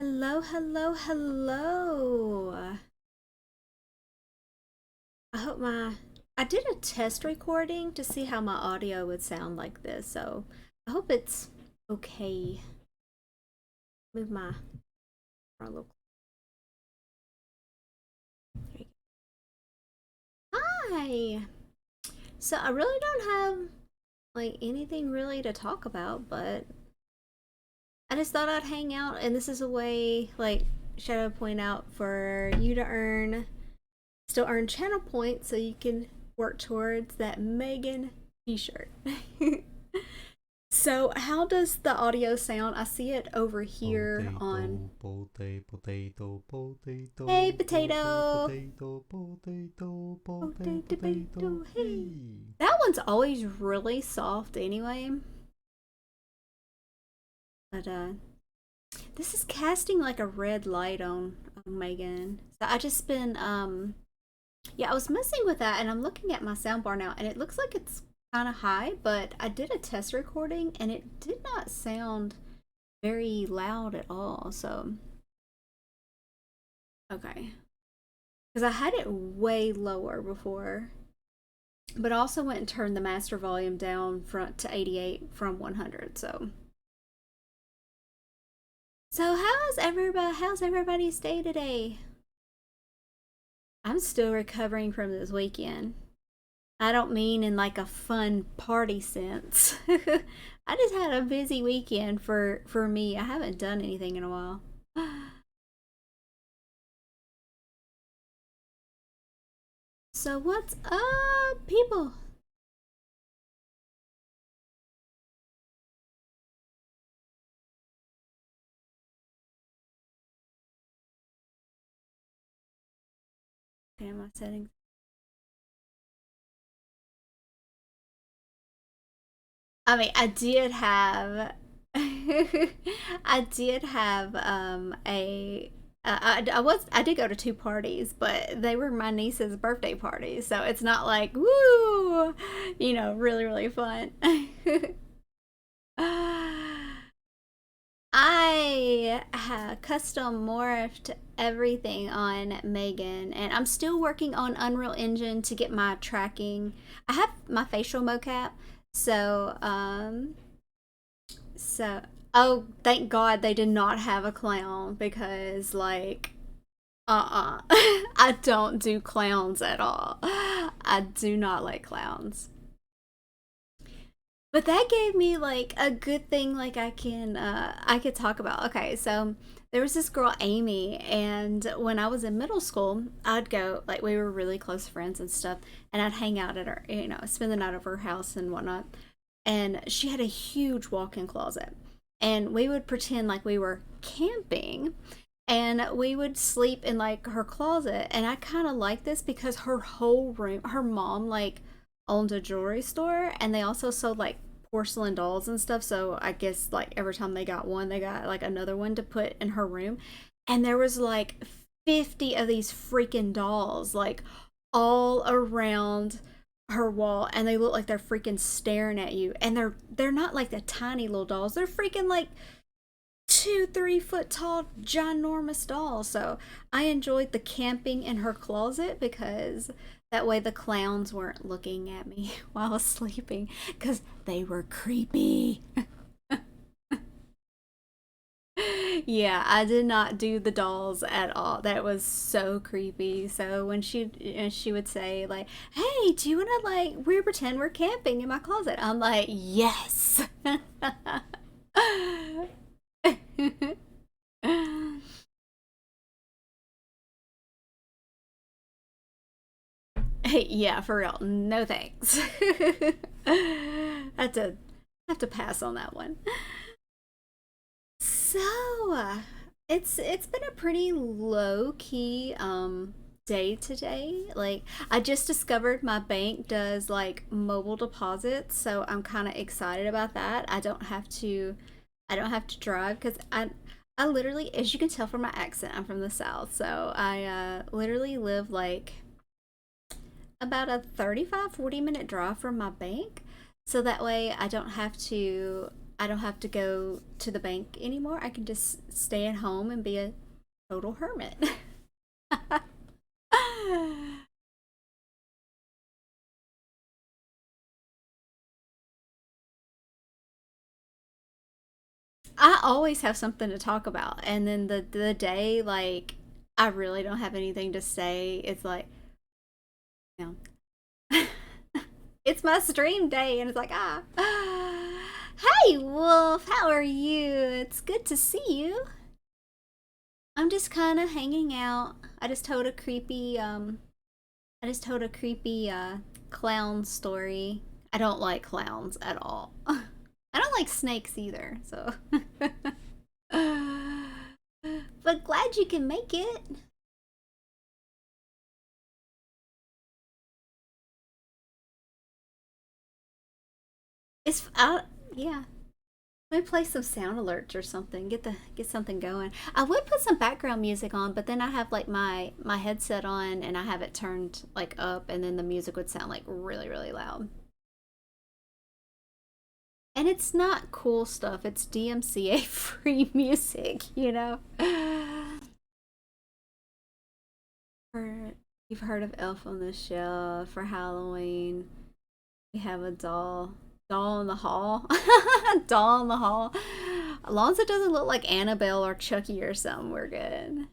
Hello, hello, hello. I hope I did a test recording to see how my audio would sound like this, so I hope it's okay. Move my a little. There you go. Hi. So I really don't have like anything really to talk about, but I just thought I'd hang out, and this is a way, like Shadow point out, for you to still earn channel points so you can work towards that Megan t-shirt. So how does the audio sound? I see it over here on Potato, potato, Hey potato, Potato. potato, Potato, hey. hey. That one's always really soft anyway. But this is casting like a red light on Megan. So I just been yeah, I was messing with that and I'm looking at my soundbar now and it looks like it's kind of high, but I did a test recording and it did not sound very loud at all. So, okay. Because I had it way lower before, but I also went and turned the master volume down front to 88 from 100. So how's everybody's day today? I'm still recovering from this weekend. I don't mean in like a fun party sense. I just had a busy weekend for me. I haven't done anything in a while. So what's up, people? Okay, my settings. I mean, I did have I did have a I did go to two parties, but they were my niece's birthday parties, so it's not like woo, really really fun. I custom morphed everything on Megan, and I'm still working on Unreal Engine to get my tracking. I have my facial mocap, so so oh, thank God they did not have a clown because like I don't do clowns at all. I do not like clowns. But that gave me like a good thing like I could talk about. Okay, so there was this girl Amy and when I was in middle school, I'd go like we were really close friends and stuff and I'd hang out at her, spend the night at her house and whatnot. And she had a huge walk-in closet. And we would pretend like we were camping and we would sleep in like her closet and I kind of like this because her whole room, her mom like owned a jewelry store and they also sold like porcelain dolls and stuff, so I guess like every time they got one they got like another one to put in her room, and there was like 50 of these freaking dolls like all around her wall, and they look like they're freaking staring at you, and they're not like the tiny little dolls, they're freaking like 2 3 foot tall ginormous doll. So I enjoyed the camping in her closet because that way the clowns weren't looking at me while I was sleeping because they were creepy. Yeah, I did not do the dolls at all. That was so creepy. So when she would say like, "Hey, do you want to like we pretend we're camping in my closet?" I'm like, "Yes." Yeah, for real. No thanks. have to have to pass on that one. So it's been a pretty low key day today. Like I just discovered my bank does like mobile deposits, so I'm kind of excited about that. I don't have to drive because I literally, as you can tell from my accent, I'm from the south, so I literally live like about a 35-40 minute drive from my bank, so that way I don't have to I don't have to go to the bank anymore. I can just stay at home and be a total hermit. I always have something to talk about, and then the day like I really don't have anything to say, it's like, you know, it's my stream day, and it's like, ah, hey Wolf, how are you? It's good to see you. I'm just kind of hanging out. I just told a creepy clown story. I don't like clowns at all. I don't like snakes either, so. But glad you can make it. It's yeah. Let me play some sound alerts or something. Get something going. I would put some background music on, but then I have like my headset on and I have it turned like up, and then the music would sound like really really loud. And it's not cool stuff. It's DMCA free music, you know. For You've heard of Elf on the Shelf for Halloween. We have a doll in the hall. Doll in the hall. As long as it doesn't look like Annabelle or Chucky or something, we're good.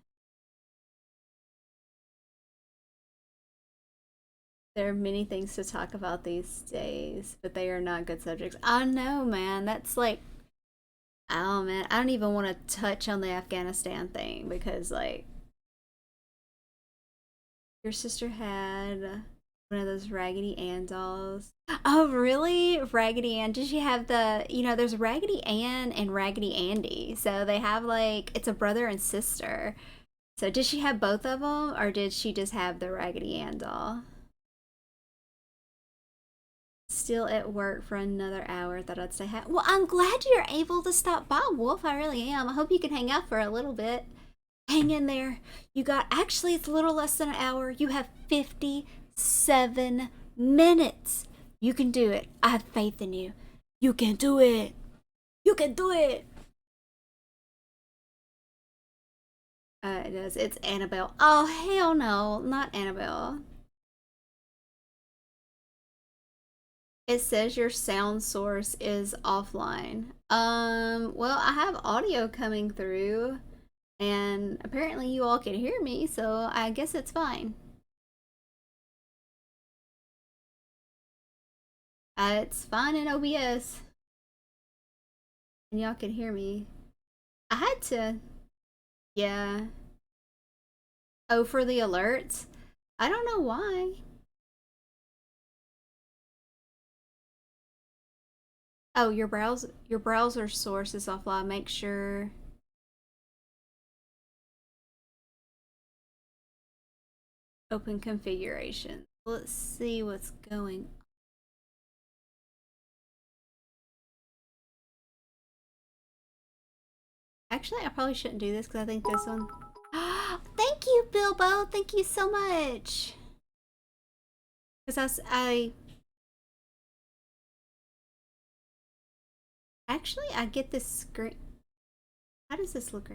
There are many things to talk about these days, but they are not good subjects. I know, man. That's like, oh man, I don't even want to touch on the Afghanistan thing because, like, your sister had one of those Raggedy Ann dolls. Oh, really? Raggedy Ann. Did she have there's Raggedy Ann and Raggedy Andy. So they have like, it's a brother and sister. So did she have both of them or did she just have the Raggedy Ann doll? Still at work for another hour. Thought I'd stay. Well, I'm glad you're able to stop by, Wolf. I really am. I hope you can hang out for a little bit. Hang in there. Actually, it's a little less than an hour. You have 57 minutes. You can do it. I have faith in you. You can do it. You can do it. It does. It's Annabelle. Oh, hell no. Not Annabelle. It says your sound source is offline. Well, I have audio coming through, and apparently you all can hear me, so I guess it's fine. It's fine in OBS, and y'all can hear me. I had to, yeah. Oh, for the alerts? I don't know why. Oh, your browser source is offline. Make sure. Open configuration. Let's see what's going. Actually, I probably shouldn't do this because I think this one. Thank you, Bilbo. Thank you so much. Because I actually I get this screen. How does this look?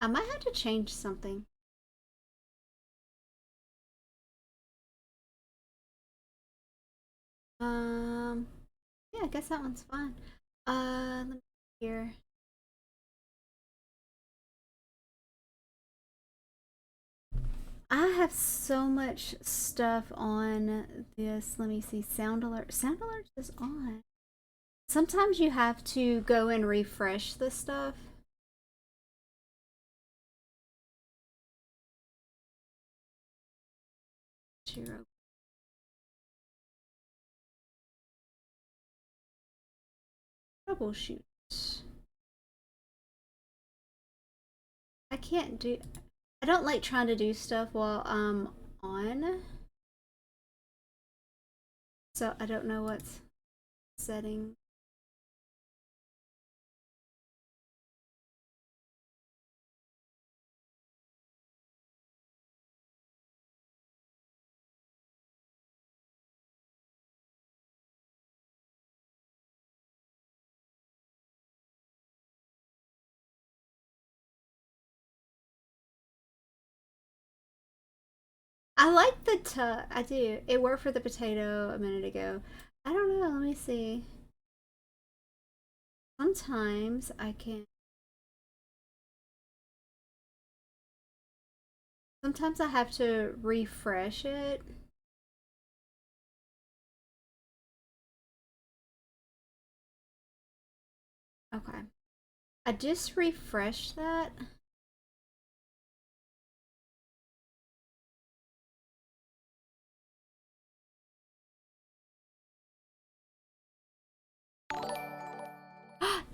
I might have to change something. Um, yeah, I guess that one's fine. Let me see here. I have so much stuff on this. Let me see. Sound alert. Sound alert is on. Sometimes you have to go and refresh the stuff. Zero. Troubleshoot. I can't do. I don't like trying to do stuff while I'm on. So I don't know what's setting. I like the tuck. I do. It worked for the potato a minute ago. I don't know. Let me see. Sometimes I can. Sometimes I have to refresh it. Okay. I just refreshed that.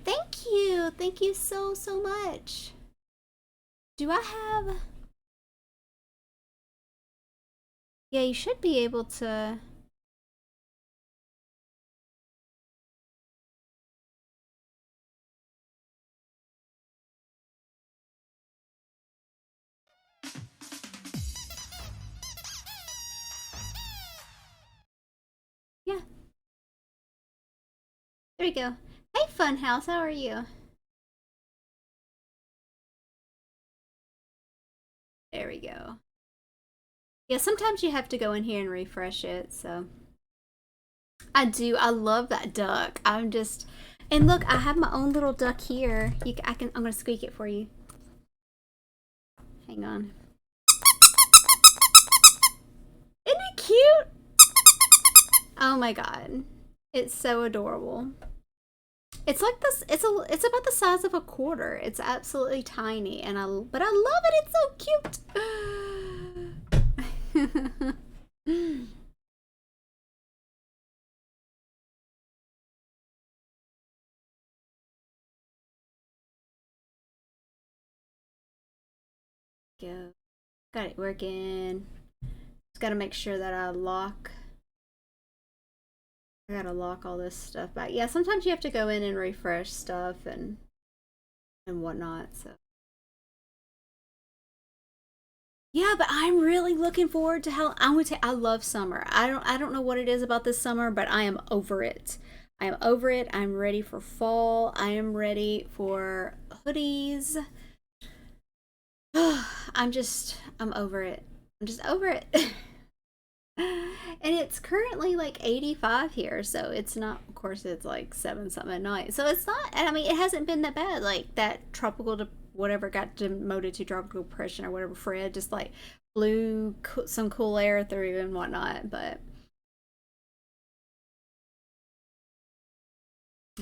Thank you. Thank you so, so much. Do I have. Yeah, you should be able to. Yeah, there you go. Hey, Funhouse, how are you? There we go. Yeah, sometimes you have to go in here and refresh it, so. I do. I love that duck. I'm just. And look, I have my own little duck here. I'm gonna squeak it for you. Hang on. Isn't it cute? Oh my god. It's so adorable. It's like this. It's about the size of a quarter. It's absolutely tiny, but I love it. It's so cute. Go. Got it working. Just gotta make sure that I gotta lock all this stuff back. Yeah, sometimes you have to go in and refresh stuff and whatnot. So yeah, but I'm really looking forward to how I would say I love summer. I don't know what it is about this summer, but I am over it. I am over it. I'm ready for fall. I am ready for hoodies. I'm over it. I'm just over it. And it's currently like 85 here, so it's not, of course, it's like 7 something at night. So it's not, and I mean, it hasn't been that bad. Like that whatever got demoted to tropical depression or whatever, Fred just like blew some cool air through and whatnot. But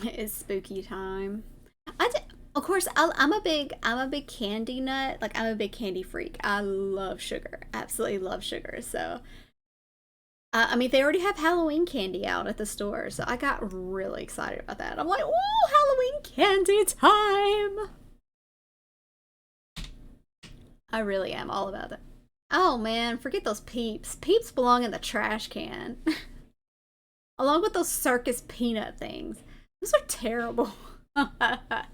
it's spooky time. Of course, I'm a big candy nut. Like I'm a big candy freak. I love sugar, absolutely love sugar. So I mean, they already have Halloween candy out at the store, so I got really excited about that. I'm like, oh, Halloween candy time! I really am all about it. Oh man, forget those peeps. Peeps belong in the trash can. Along with those circus peanut things. Those are terrible. I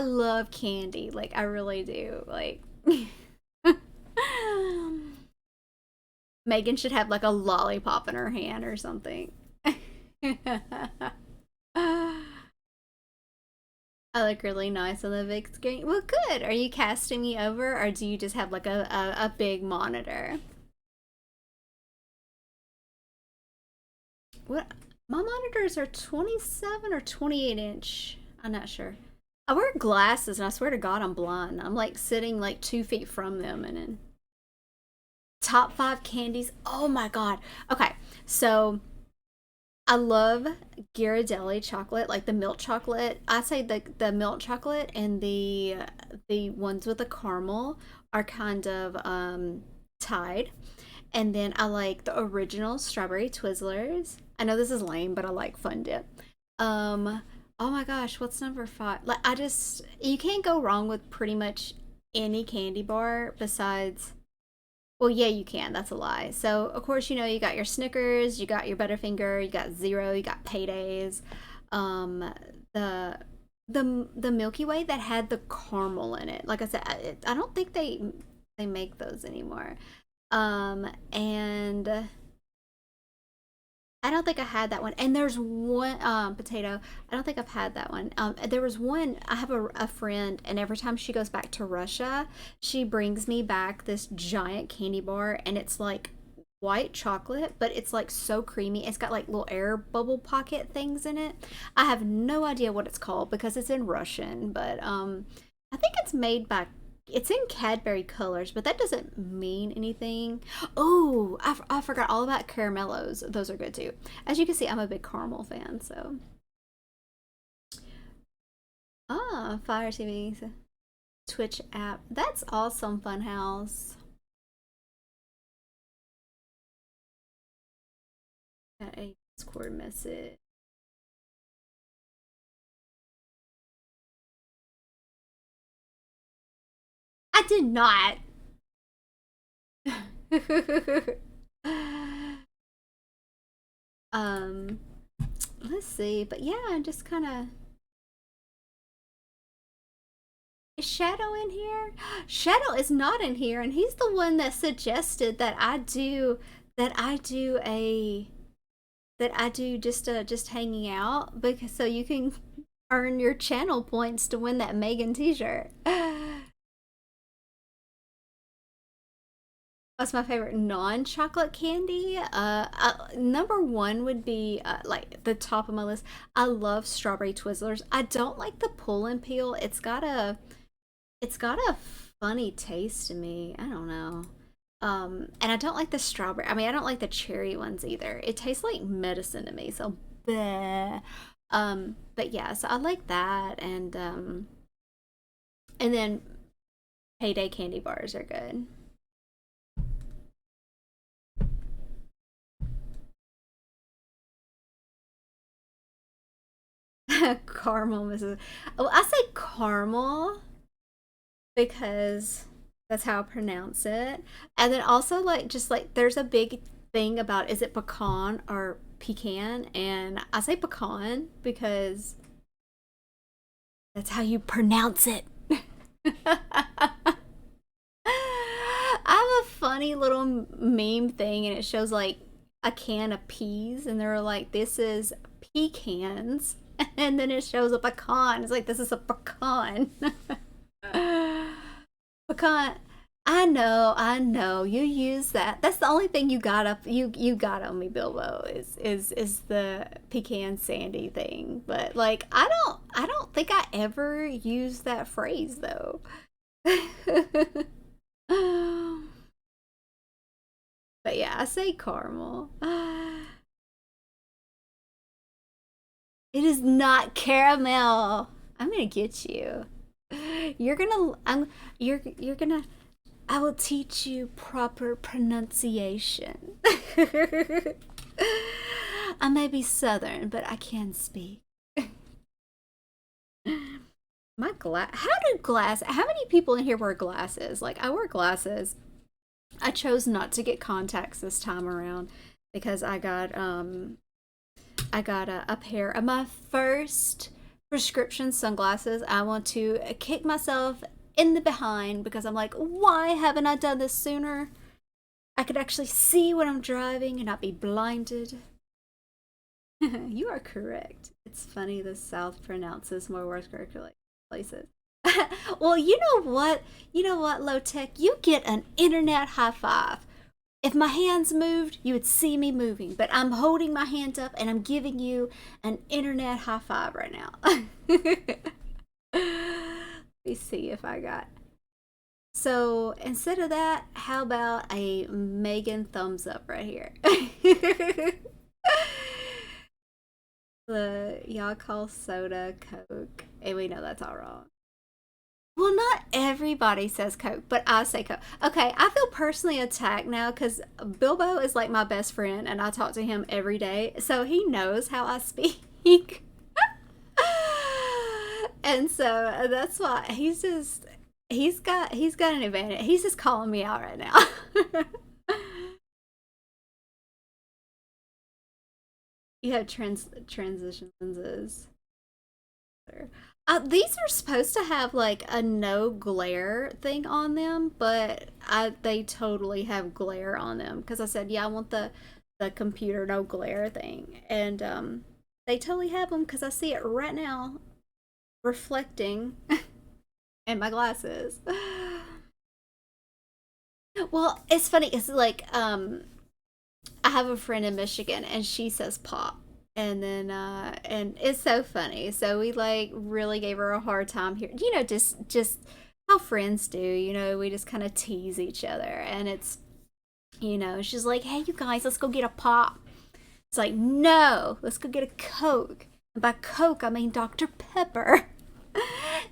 love candy. Like, I really do. Like, Megan should have like a lollipop in her hand or something. I look really nice on the big screen. Well, good. Are you casting me over, or do you just have like a big monitor? What? My monitors are 27 or 28 inch. I'm not sure. I wear glasses, and I swear to God, I'm blind. I'm like sitting like 2 feet from them, and then top five candies. Oh my God. Okay, so I love Ghirardelli chocolate, like the milk chocolate. I say the milk chocolate and the ones with the caramel are kind of tied. And then I like the original strawberry Twizzlers. I know this is lame, but I like Fun Dip. Um, oh my gosh, what's number five? Like you can't go wrong with pretty much any candy bar besides well, yeah, you can. That's a lie. So, of course, you got your Snickers, you got your Butterfinger, you got Zero, you got Paydays. Um, the the Milky Way that had the caramel in it. Like I said, I don't think they make those anymore. And I don't think I had that one. And there's one potato. I don't think I've had that one. There was one. I have a friend, and every time she goes back to Russia, she brings me back this giant candy bar, and it's like white chocolate, but it's like so creamy. It's got like little air bubble pocket things in it. I have no idea what it's called because it's in Russian, but I think it's made by it's in Cadbury colors, but that doesn't mean anything. Oh, I forgot all about caramellos. Those are good too. As you can see, I'm a big caramel fan, so. Ah, Fire TV, Twitch app. That's awesome, Funhouse. Got a Discord message. I did not. um, let's see, but yeah, just kind of. Is Shadow in here? Shadow is not in here, and he's the one that suggested that I do a that I do just hanging out because so you can earn your channel points to win that Megan t-shirt. What's my favorite non-chocolate candy? Number one would be like the top of my list. I love strawberry Twizzlers. I don't like the pull and peel. It's got a funny taste to me. I don't know. And I don't like the strawberry. I mean, I don't like the cherry ones either. It tastes like medicine to me. So, bleh. But yeah, so I like that, and then Payday candy bars are good. Caramel, Mrs. Oh, I say caramel because that's how I pronounce it. And then also like just like there's a big thing about is it pecan or pecan, and I say pecan because that's how you pronounce it. I have a funny little meme thing, and it shows like a can of peas, and they're like, "This is pecans," and then it shows a pecan. It's like this is a pecan. Pecan. I know. You use that. That's the only thing you got up. You got on me, Bilbo. Is the pecan sandy thing. But like, I don't think I ever used that phrase though. But yeah, I say caramel. It is not caramel. I'm gonna get you. You're gonna. You're gonna. I will teach you proper pronunciation. I may be southern, but I can speak. My glass. How many people in here wear glasses? Like I wear glasses. I chose not to get contacts this time around because I got a pair of my first prescription sunglasses. I want to kick myself in the behind because I'm like, why haven't I done this sooner? I could actually see when I'm driving and not be blinded. You are correct. It's funny the South pronounces more words correctly places. Well, you know what? You know what, Low Tech? You get an internet high five. If my hands moved, you would see me moving, but I'm holding my hand up and I'm giving you an internet high five right now. Let me see if I got. So instead of that, how about a Megan thumbs up right here? The y'all call soda Coke, and we know that's all wrong. Well, not everybody says Coke, but I say Coke. Okay, I feel personally attacked now because Bilbo is like my best friend, and I talk to him every day, so he knows how I speak. And so that's why he's got an advantage. He's just calling me out right now. You have transition lenses. These are supposed to have like a no glare thing on them, but they totally have glare on them because I said, yeah, I want the the computer no glare thing, and they totally have them because I see it right now reflecting in my glasses. Well, it's funny. It's like I have a friend in Michigan, and she says pop. And then and it's so funny. So we like really gave her a hard time here. Just how friends do, we just kind of tease each other. And it's, she's like, "Hey, you guys, let's go get a pop." It's like, "No, let's go get a Coke." And by Coke, I mean Dr. Pepper.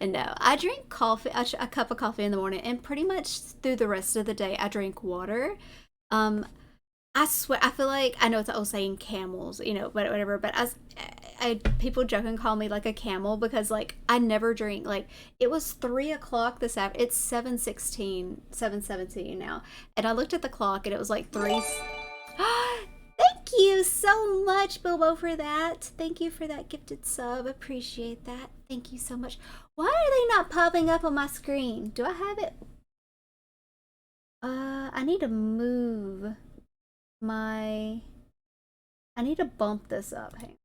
And no, I drink coffee, a cup of coffee in the morning, and pretty much through the rest of the day, I drink water. Um, I swear, I feel like I know it's an old saying, camels, but whatever. But people joke and call me like a camel because like I never drink. Like it was 3 o'clock this afternoon. It's 7:16, 7:17 now, and I looked at the clock and it was like three. Thank you so much, Bilbo, for that. Thank you for that gifted sub. Appreciate that. Thank you so much. Why are they not popping up on my screen? Do I have it? I need to move my. I need to bump this up. Hang on.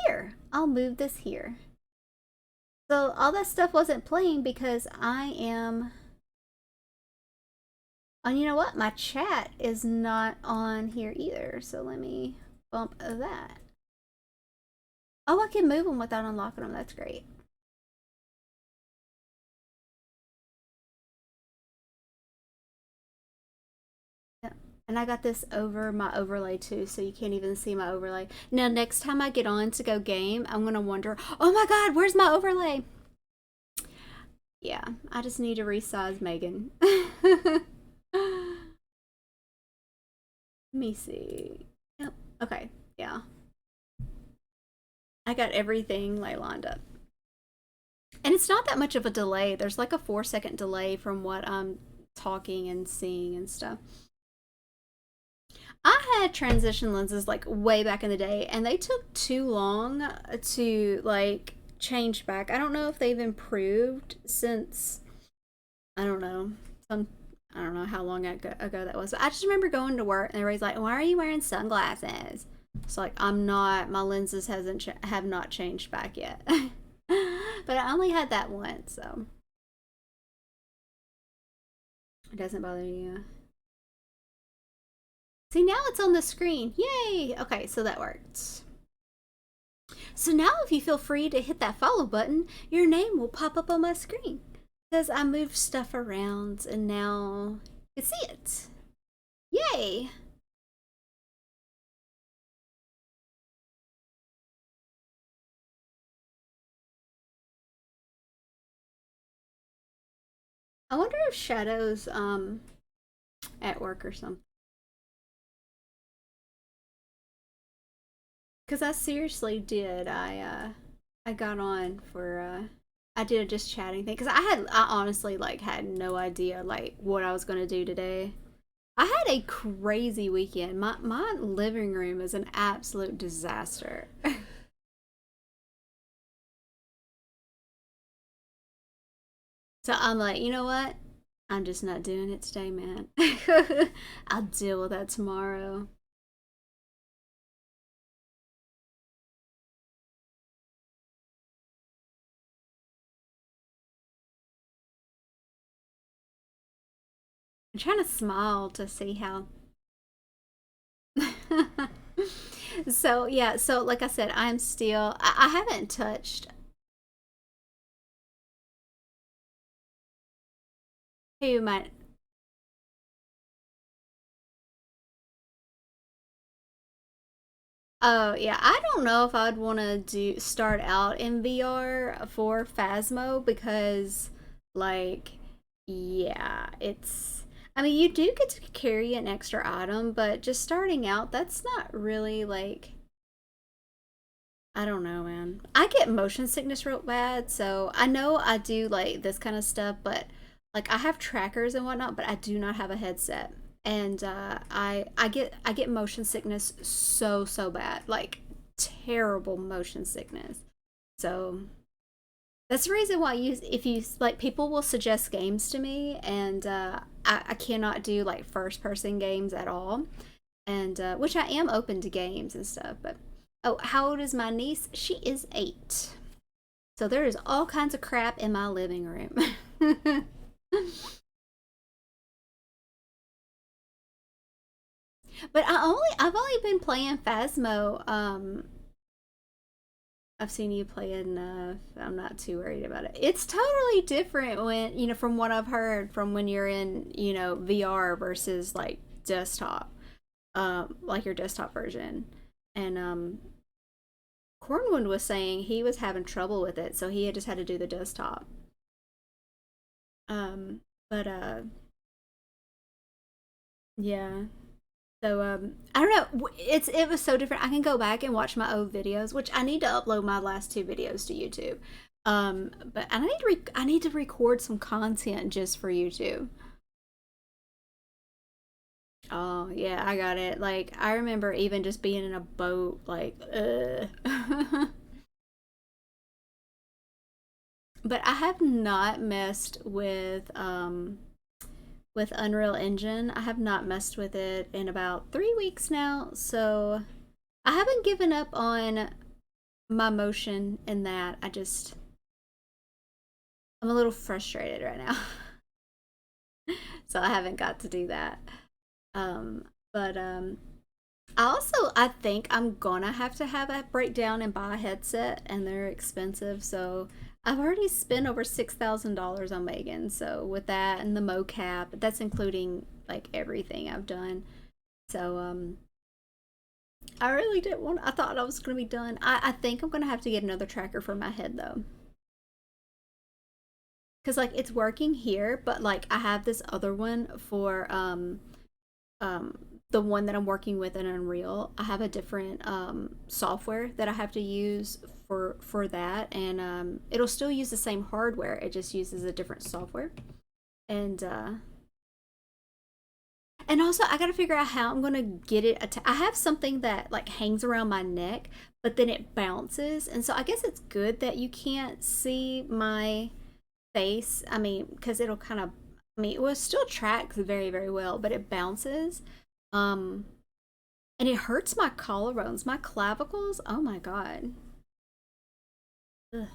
Here. I'll move this here. So all that stuff wasn't playing because I am. And you know what? My chat is not on here either. So let me bump that. Oh, I can move them without unlocking them. That's great. Yeah. And I got this over my overlay too, so you can't even see my overlay. Now, next time I get on to go game, I'm going to wonder, oh my God, where's my overlay? Yeah, I just need to resize Megan. Let me see. Yep. Okay, yeah. I got everything like lined up. And it's not that much of a delay. There's like a 4-second delay from what I'm talking and seeing and stuff. I had transition lenses like way back in the day, and they took too long to like change back. I don't know if they've improved since, I don't know, I don't know how long ago that was. But I just remember going to work and everybody's like, "Why are you wearing sunglasses?" It's like, I'm not. My lenses have not changed back yet. But I only had that once, so it doesn't bother you. See, now it's on the screen. Yay! Okay, so that worked. So now if you feel free to hit that follow button, your name will pop up on my screen. Because I moved stuff around and now you can see it. Yay! I wonder if Shadow's at work or something. Because I seriously did. I got on for I did a just chatting thing because I honestly like had no idea like what I was gonna do today. I had a crazy weekend. My living room is an absolute disaster. So I'm like, you know what? I'm just not doing it today, man. I'll deal with that tomorrow. I'm trying to smile to see how. So yeah, so like I said, I'm still. I haven't touched. Who might? Oh yeah, I don't know if I'd want to do start out in VR for Phasmo because, like, yeah, it's. I mean, you do get to carry an extra item, but just starting out, that's not really like. I don't know, man. I get motion sickness real bad, so I know I do like this kind of stuff, but like I have trackers and whatnot, but I do not have a headset, and I get motion sickness so bad, like terrible motion sickness. So That's the reason why you, if you like, people will suggest games to me, and I cannot do like first person games at all, and which I am open to games and stuff. But oh, how old is my niece? She is 8. So there is all kinds of crap in my living room. But I've only been playing Phasmo. I've seen you play enough. I'm not too worried about it. It's totally different when, from what I've heard from when you're in, VR versus like desktop, like your desktop version. And Cornwood was saying he was having trouble with it, so he had just had to do the desktop. But yeah. So I don't know. It was so different. I can go back and watch my old videos, which I need to upload my last 2 videos to YouTube. But I need to record some content just for YouTube. Oh yeah, I got it. Like I remember even just being in a boat, like But I have not messed with Unreal Engine. I have not messed with it in about 3 weeks now, so I haven't given up on my motion in that. I'm a little frustrated right now. So I haven't got to do that. Um, but I think I'm gonna have to have a breakdown and buy a headset, and they're expensive. So I've already spent over $6,000 on Megan. So with that and the mocap, that's including like everything I've done. So I really didn't want. I thought I was gonna be done. I think I'm gonna have to get another tracker for my head though, because like it's working here, but like I have this other one for um the one that I'm working with in Unreal. I have a different software that I have to use for that, and it'll still use the same hardware. It just uses a different software, and also I got to figure out how I'm gonna get it. I have something that like hangs around my neck, but then it bounces, and so I guess it's good that you can't see my face. I mean, because it'll kind of. I mean, it will still tracks very very well, but it bounces. Um, and it hurts my collarbones, my clavicles. Oh my god. Ugh.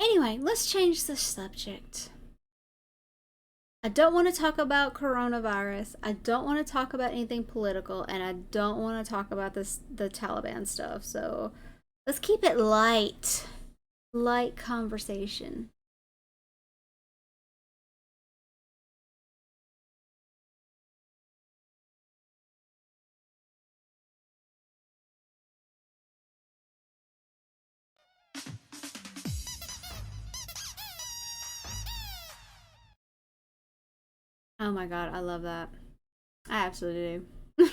Anyway, let's change the subject. I don't want to talk about coronavirus. I don't want to talk about anything political, and I don't want to talk about the Taliban stuff. So let's keep it light, light conversation. Oh my god, I love that. I absolutely do.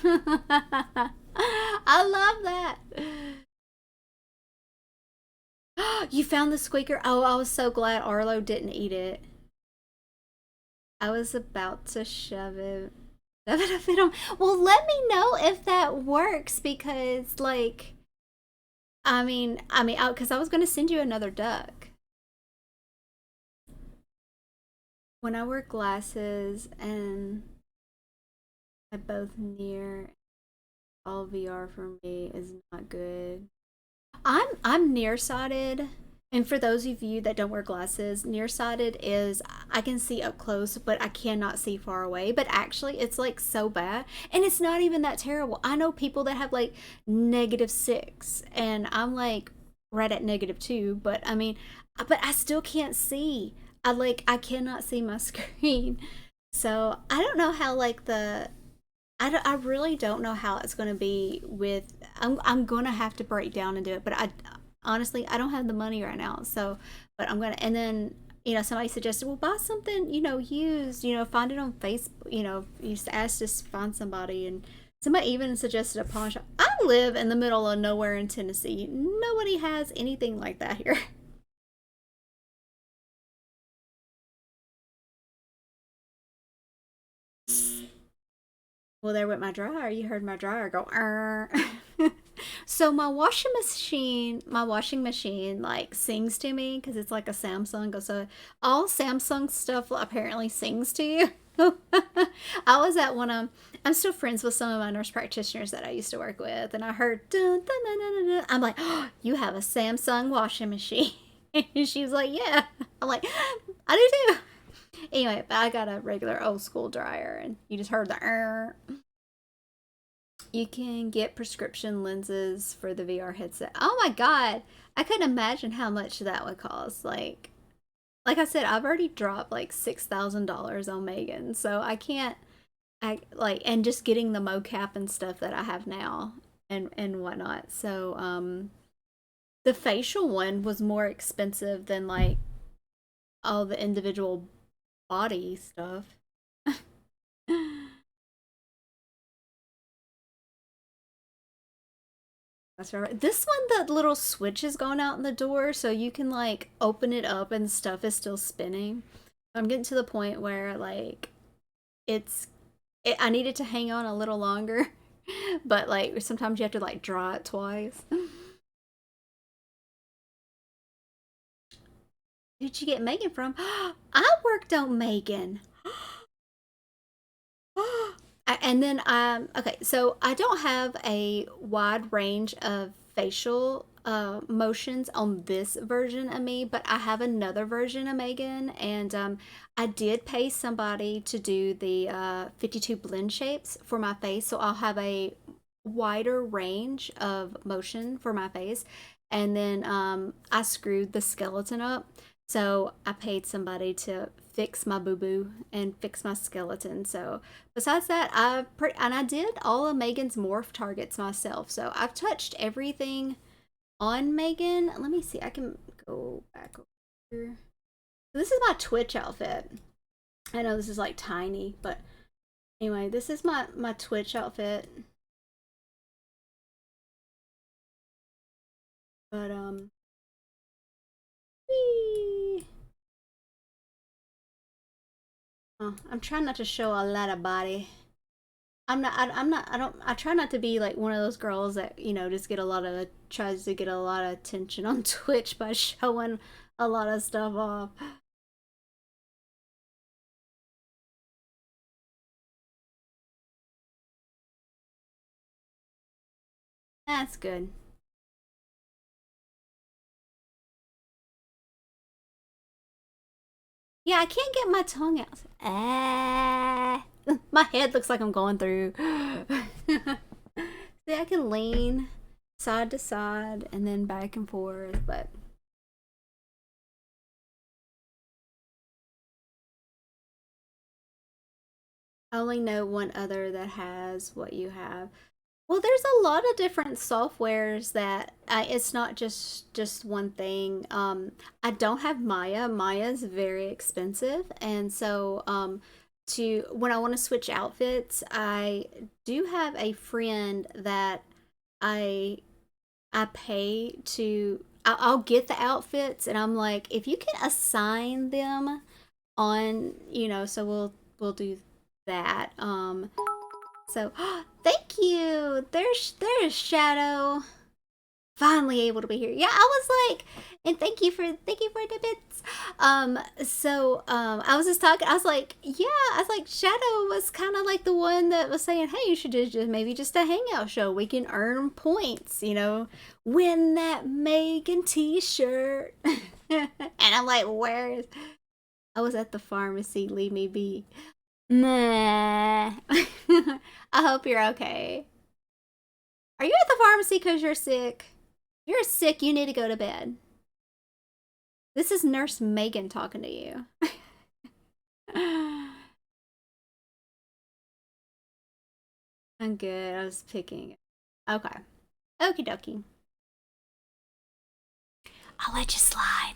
I love that. You found the squeaker? Oh, I was so glad Arlo didn't eat it. I was about to shove it. Shove it up in him. Well, let me know if that works because, like, because I was gonna send you another duck. When I wear glasses and I both near, all VR for me is not good. I'm nearsighted, and for those of you that don't wear glasses, nearsighted is I can see up close, but I cannot see far away. But actually, it's like so bad, and it's not even that terrible. I know people that have like -6, and I'm like right at -2. But I mean, but I still can't see. I cannot see my screen. So I don't know how like I really don't know how it's going to be with. I'm going to have to break down and do it, but I honestly I don't have the money right now. So, but I'm gonna. And then somebody suggested, well, buy something used. Find it on Facebook. You just ask to find somebody, and somebody even suggested a pawn shop. I live in the middle of nowhere in Tennessee. Nobody has anything like that here. Well, there went my dryer. You heard my dryer go. So my washing machine like sings to me because it's like a Samsung. So all Samsung stuff apparently sings to you. I was at one of I'm still friends with some of my nurse practitioners that I used to work with, and I heard dun, dun, dun, dun, dun. I'm like, oh, you have a Samsung washing machine. And she was like, yeah. I'm like, I do too. Anyway, but I got a regular old school dryer, and you just heard the You can get prescription lenses for the VR headset. Oh my god, I couldn't imagine how much that would cost. Like I said, I've already dropped like $6,000 on Megan, so I can't. I like and just getting the mocap and stuff that I have now and whatnot. So the facial one was more expensive than like all the individual body stuff. That's right. This one, the little switch is going out in the door, so you can like open it up and stuff is still spinning. I'm getting to the point where like I needed to hang on a little longer, but like sometimes you have to like draw it twice. Who'd you get Megan from? I worked on Megan. And then okay, so I don't have a wide range of facial motions on this version of me, but I have another version of Megan, and I did pay somebody to do the 52 blend shapes for my face, so I'll have a wider range of motion for my face. And then I screwed the skeleton up, so I paid somebody to fix my boo boo and fix my skeleton. So besides that, and I did all of Megan's morph targets myself. So I've touched everything on Megan. Let me see. I can go back over here. This is my Twitch outfit. I know this is like tiny, but anyway, this is my Twitch outfit. But whee! Oh, I'm trying not to show a lot of body. I'm not, I don't, I try not to be like one of those girls that, just get a lot of, tries to get a lot of attention on Twitch by showing a lot of stuff off. That's good. Yeah, I can't get my tongue out. Ah, my head looks like I'm going through. See, I can lean side to side and then back and forth, but I only know one other that has what you have. Well, there's a lot of different softwares that it's not just one thing. I don't have Maya. Maya's very expensive, and so to when I want to switch outfits, I do have a friend that I I pay to. I'll get the outfits, and I'm like, if you can assign them on, so we'll do that. So thank you. There's Shadow. Finally able to be here. Yeah, I was like, and thank you for the bits. I was just talking. I was like, yeah. I was like, Shadow was kind of like the one that was saying, hey, you should just maybe just a hangout show. We can earn points. Win that Megan T-shirt. And I'm like, where? I was at the pharmacy. Leave me be. Nah. I hope you're okay. Are you at the pharmacy because you're sick? If you're sick, you need to go to bed. This is Nurse Megan talking to you. I'm good. I was picking. Okay. Okie dokie. I'll let you slide.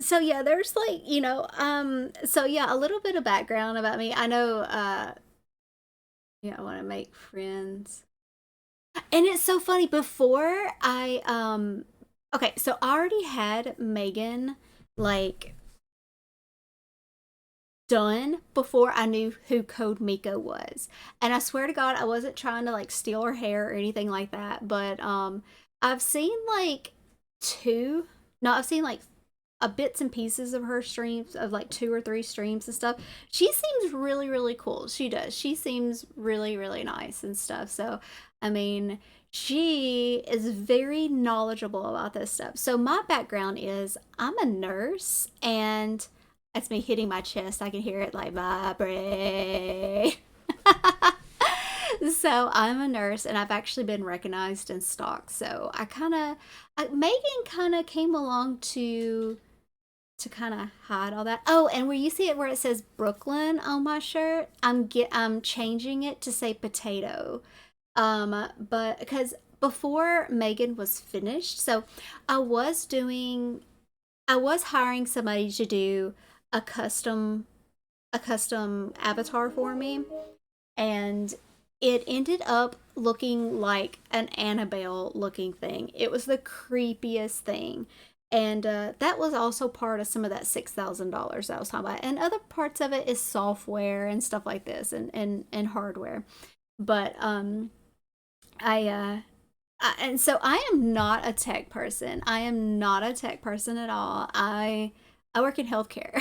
So yeah, there's like, so yeah, a little bit of background about me. I know I want to make friends. And it's so funny before I okay, so I already had Megan like done before I knew who Code Miko was. And I swear to God, I wasn't trying to like steal her hair or anything like that. But I've seen like two, no, I've seen like a bits and pieces of her streams of like two or three streams and stuff. She seems really, really cool. She does. She seems really, really nice and stuff. So, I mean, she is very knowledgeable about this stuff. So, my background is I'm a nurse, and that's me hitting my chest. I can hear it like vibrate. So I'm a nurse, and I've actually been recognized in stock. So Megan kind of came along to kind of hide all that. Oh, and where you see it where it says Brooklyn on my shirt, I'm changing it to say potato. But because before Megan was finished, so I was doing I was hiring somebody to do a custom a custom avatar for me, and it ended up looking like an Annabelle looking thing. It was the creepiest thing. And that was also part of some of that $6,000 I was talking about. And other parts of it is software and stuff like this, and hardware. But I, uh, and so I am not a tech person. I am not a tech person at all. I work in healthcare.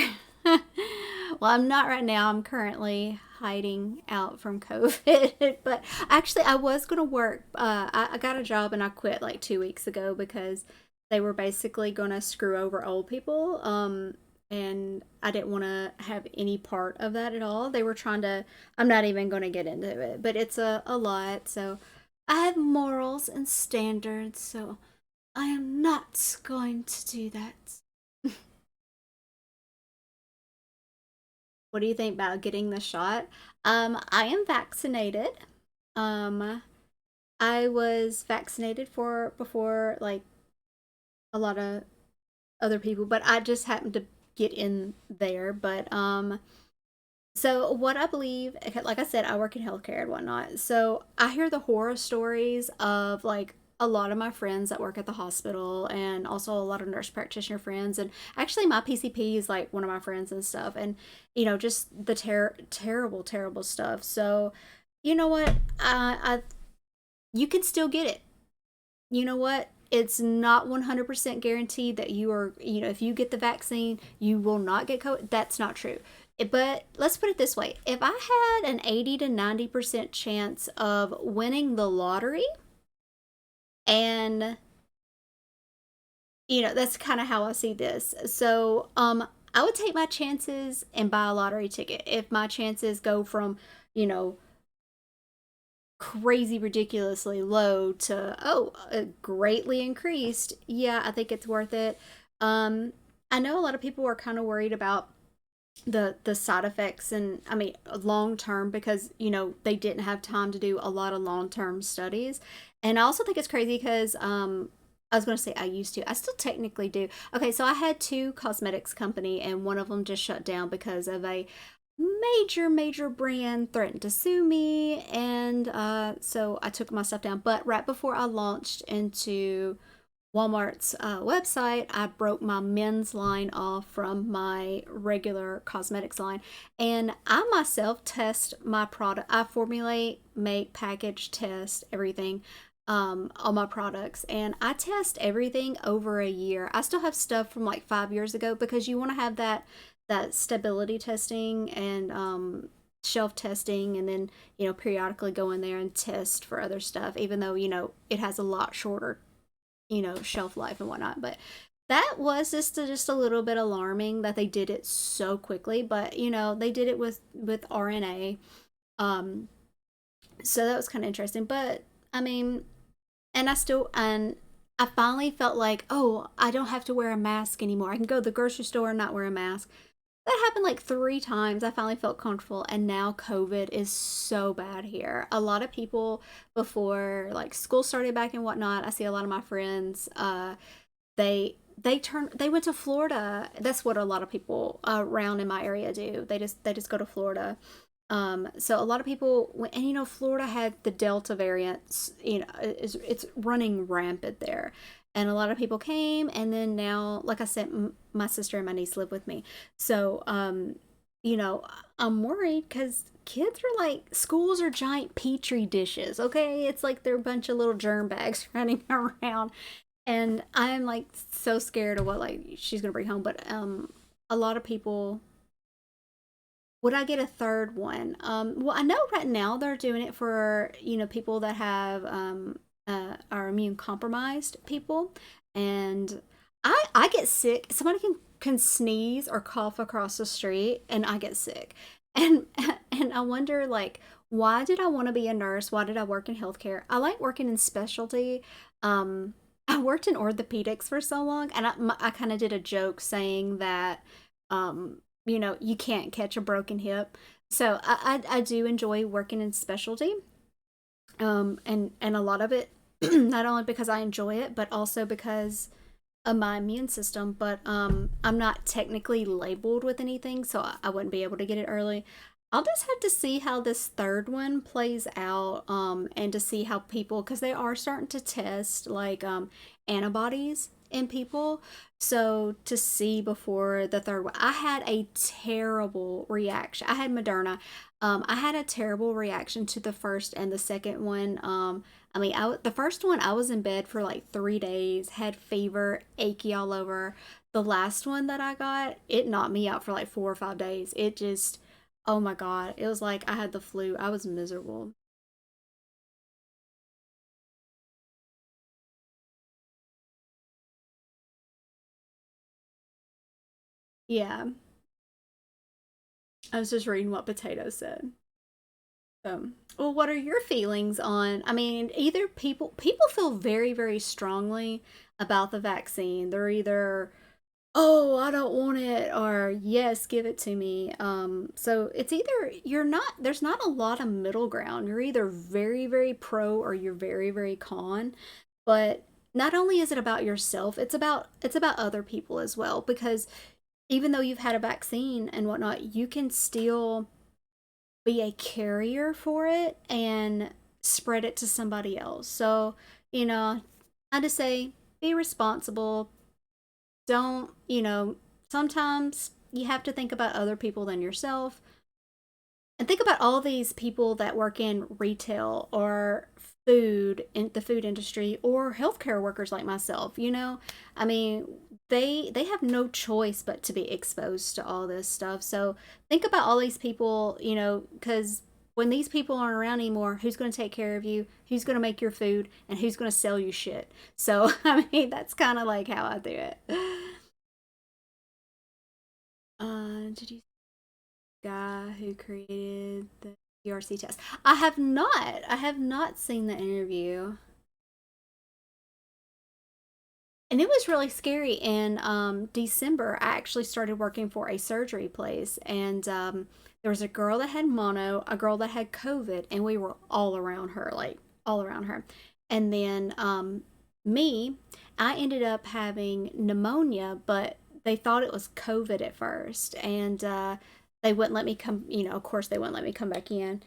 Well, I'm not right now. I'm currently hiding out from COVID. But actually, I was going to work. I got a job and I quit like 2 weeks ago because they were basically going to screw over old people. And I didn't want to have any part of that at all. They were trying to, I'm not even going to get into it, but it's a lot. So I have morals and standards. So I am not going to do that. What do you think about getting the shot? I am vaccinated. Um, I was vaccinated for before like a lot of other people, but I just happened to get in there. But so what I believe, okay, like I said, I work in healthcare and whatnot. So I hear the horror stories of like a lot of my friends that work at the hospital, and also a lot of nurse practitioner friends, and actually my PCP is like one of my friends and stuff, and just the terrible, terrible stuff. So you know what, I you can still get it. You know what? It's not 100% guaranteed that you are, if you get the vaccine, you will not get COVID. That's not true. But let's put it this way: if I had an 80 to 90% chance of winning the lottery, and that's kind of how I see this. So, I would take my chances and buy a lottery ticket. If my chances go from, you know, crazy ridiculously low to greatly increased, yeah, I think it's worth it. um I know a lot of people are kind of worried about the side effects, and I mean long term, because they didn't have time to do a lot of long term studies. And I also think it's crazy because I was going to say I used to. I still technically do. Okay, so I had two cosmetics company, and one of them just shut down because of a major, major brand threatened to sue me, and so I took my stuff down. But right before I launched into Walmart's website, I broke my men's line off from my regular cosmetics line. And I myself test my product. I formulate, make, package, test everything, all my products. And I test everything over a year. I still have stuff from like 5 years ago, because you want to have that stability testing and shelf testing, and then periodically go in there and test for other stuff, even though it has a lot shorter shelf life and whatnot. But that was just a little bit alarming that they did it so quickly. But they did it with RNA. um so that was kind of interesting. But I mean, and I finally felt like, oh, I don't have to wear a mask anymore. I can go to the grocery store and not wear a mask. That happened like 3 times. I finally felt comfortable, and now COVID is so bad here. A lot of people, before like school started back and whatnot, I see a lot of my friends. They went to Florida. That's what a lot of people around in my area do. They just go to Florida. So a lot of people, and Florida had the Delta variants. It's running rampant there, and a lot of people came. And then now, like I said, my sister and my niece live with me, so you know, I'm worried because kids are like, schools are giant petri dishes, okay? It's like they're a bunch of little germ bags running around. And I'm like so scared of what like she's gonna bring home. But a lot of people, would I get a third one? Well, I know right now they're doing it for, people that have are immune compromised people, and I get sick. Somebody can sneeze or cough across the street, and I get sick, and and I wonder like, why did I want to be a nurse? Why did I work in healthcare? I like working in specialty. I worked in orthopedics for so long, and I kind of did a joke saying that you can't catch a broken hip. So I do enjoy working in specialty, and a lot of it, not only because I enjoy it, but also because of my immune system. But I'm not technically labeled with anything, so I wouldn't be able to get it early. I'll just have to see how this third one plays out, and to see how people, because they are starting to test like antibodies in people. So to see before the third one, I had a terrible reaction. I had Moderna. I had a terrible reaction to the first and the second one. I mean, the first one I was in bed for like 3 days, had fever, achy all over. The last one that I got, it knocked me out for like 4 or 5 days. It just, oh my God, it was like I had the flu. I was miserable. Yeah, I was just reading what Potato said. Well, what are your feelings on? I mean, either people feel very, very strongly about the vaccine. They're either, oh, I don't want it, or yes, give it to me. So it's either you're not. There's not a lot of middle ground. You're either very, very pro or you're very, very con. But not only is it about yourself, it's about other people as well. Because even though you've had a vaccine and whatnot, you can still be a carrier for it and spread it to somebody else. So, you know, I just say be responsible. Don't, sometimes you have to think about other people than yourself. And think about all these people that work in retail or food in the food industry, or healthcare workers like myself, I mean, they have no choice but to be exposed to all this stuff. So think about all these people, because when these people aren't around anymore, who's going to take care of you, who's going to make your food, and who's going to sell you shit? So I mean, that's kind of like how I do it. Did you guy who created the ERC test? I have not seen the interview, and it was really scary. In December, I actually started working for a surgery place, and there was a girl that had mono, a girl that had COVID, and we were all around her, like all around her. And then me, I ended up having pneumonia, but they thought it was COVID at first, and they wouldn't let me come. Of course, they wouldn't let me come back in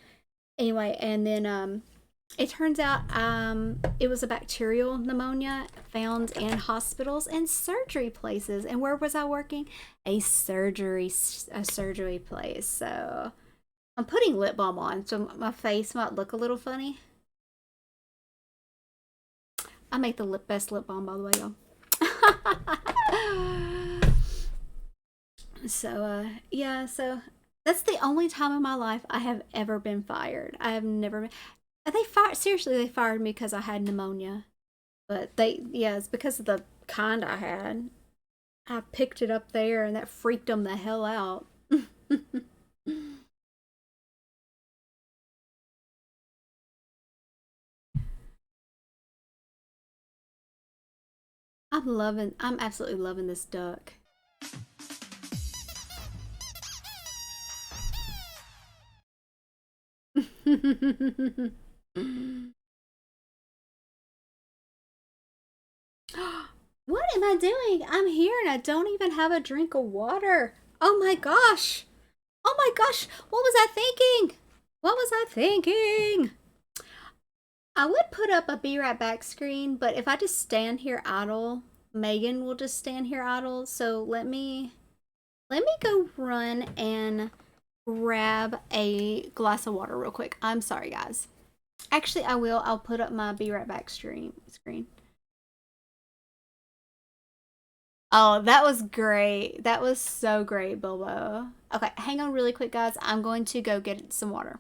anyway. And then it turns out it was a bacterial pneumonia found in hospitals and surgery places. And where was I working? A surgery place. So I'm putting lip balm on, so my face might look a little funny. I make the best lip balm, by the way, y'all. So yeah, so that's the only time in my life I have ever been fired. I have never been. They fired, seriously, they fired me because I had pneumonia. But yeah, it's because of the kind I had. I picked it up there, and that freaked them the hell out. I'm absolutely loving this duck. What am I doing? I'm here and I don't even have a drink of water. Oh my gosh. Oh my gosh. What was I thinking? What was I thinking? I would put up a be right back screen, but if I just stand here idle, Megan will just stand here idle. So let me go run and grab a glass of water real quick. I'm sorry, guys. Actually, I will. I'll put up my be right back screen. Oh, that was great. That was so great, Bilbo. Okay, hang on really quick, guys. I'm going to go get some water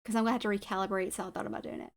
because I'm going to have to recalibrate, so I thought about doing it.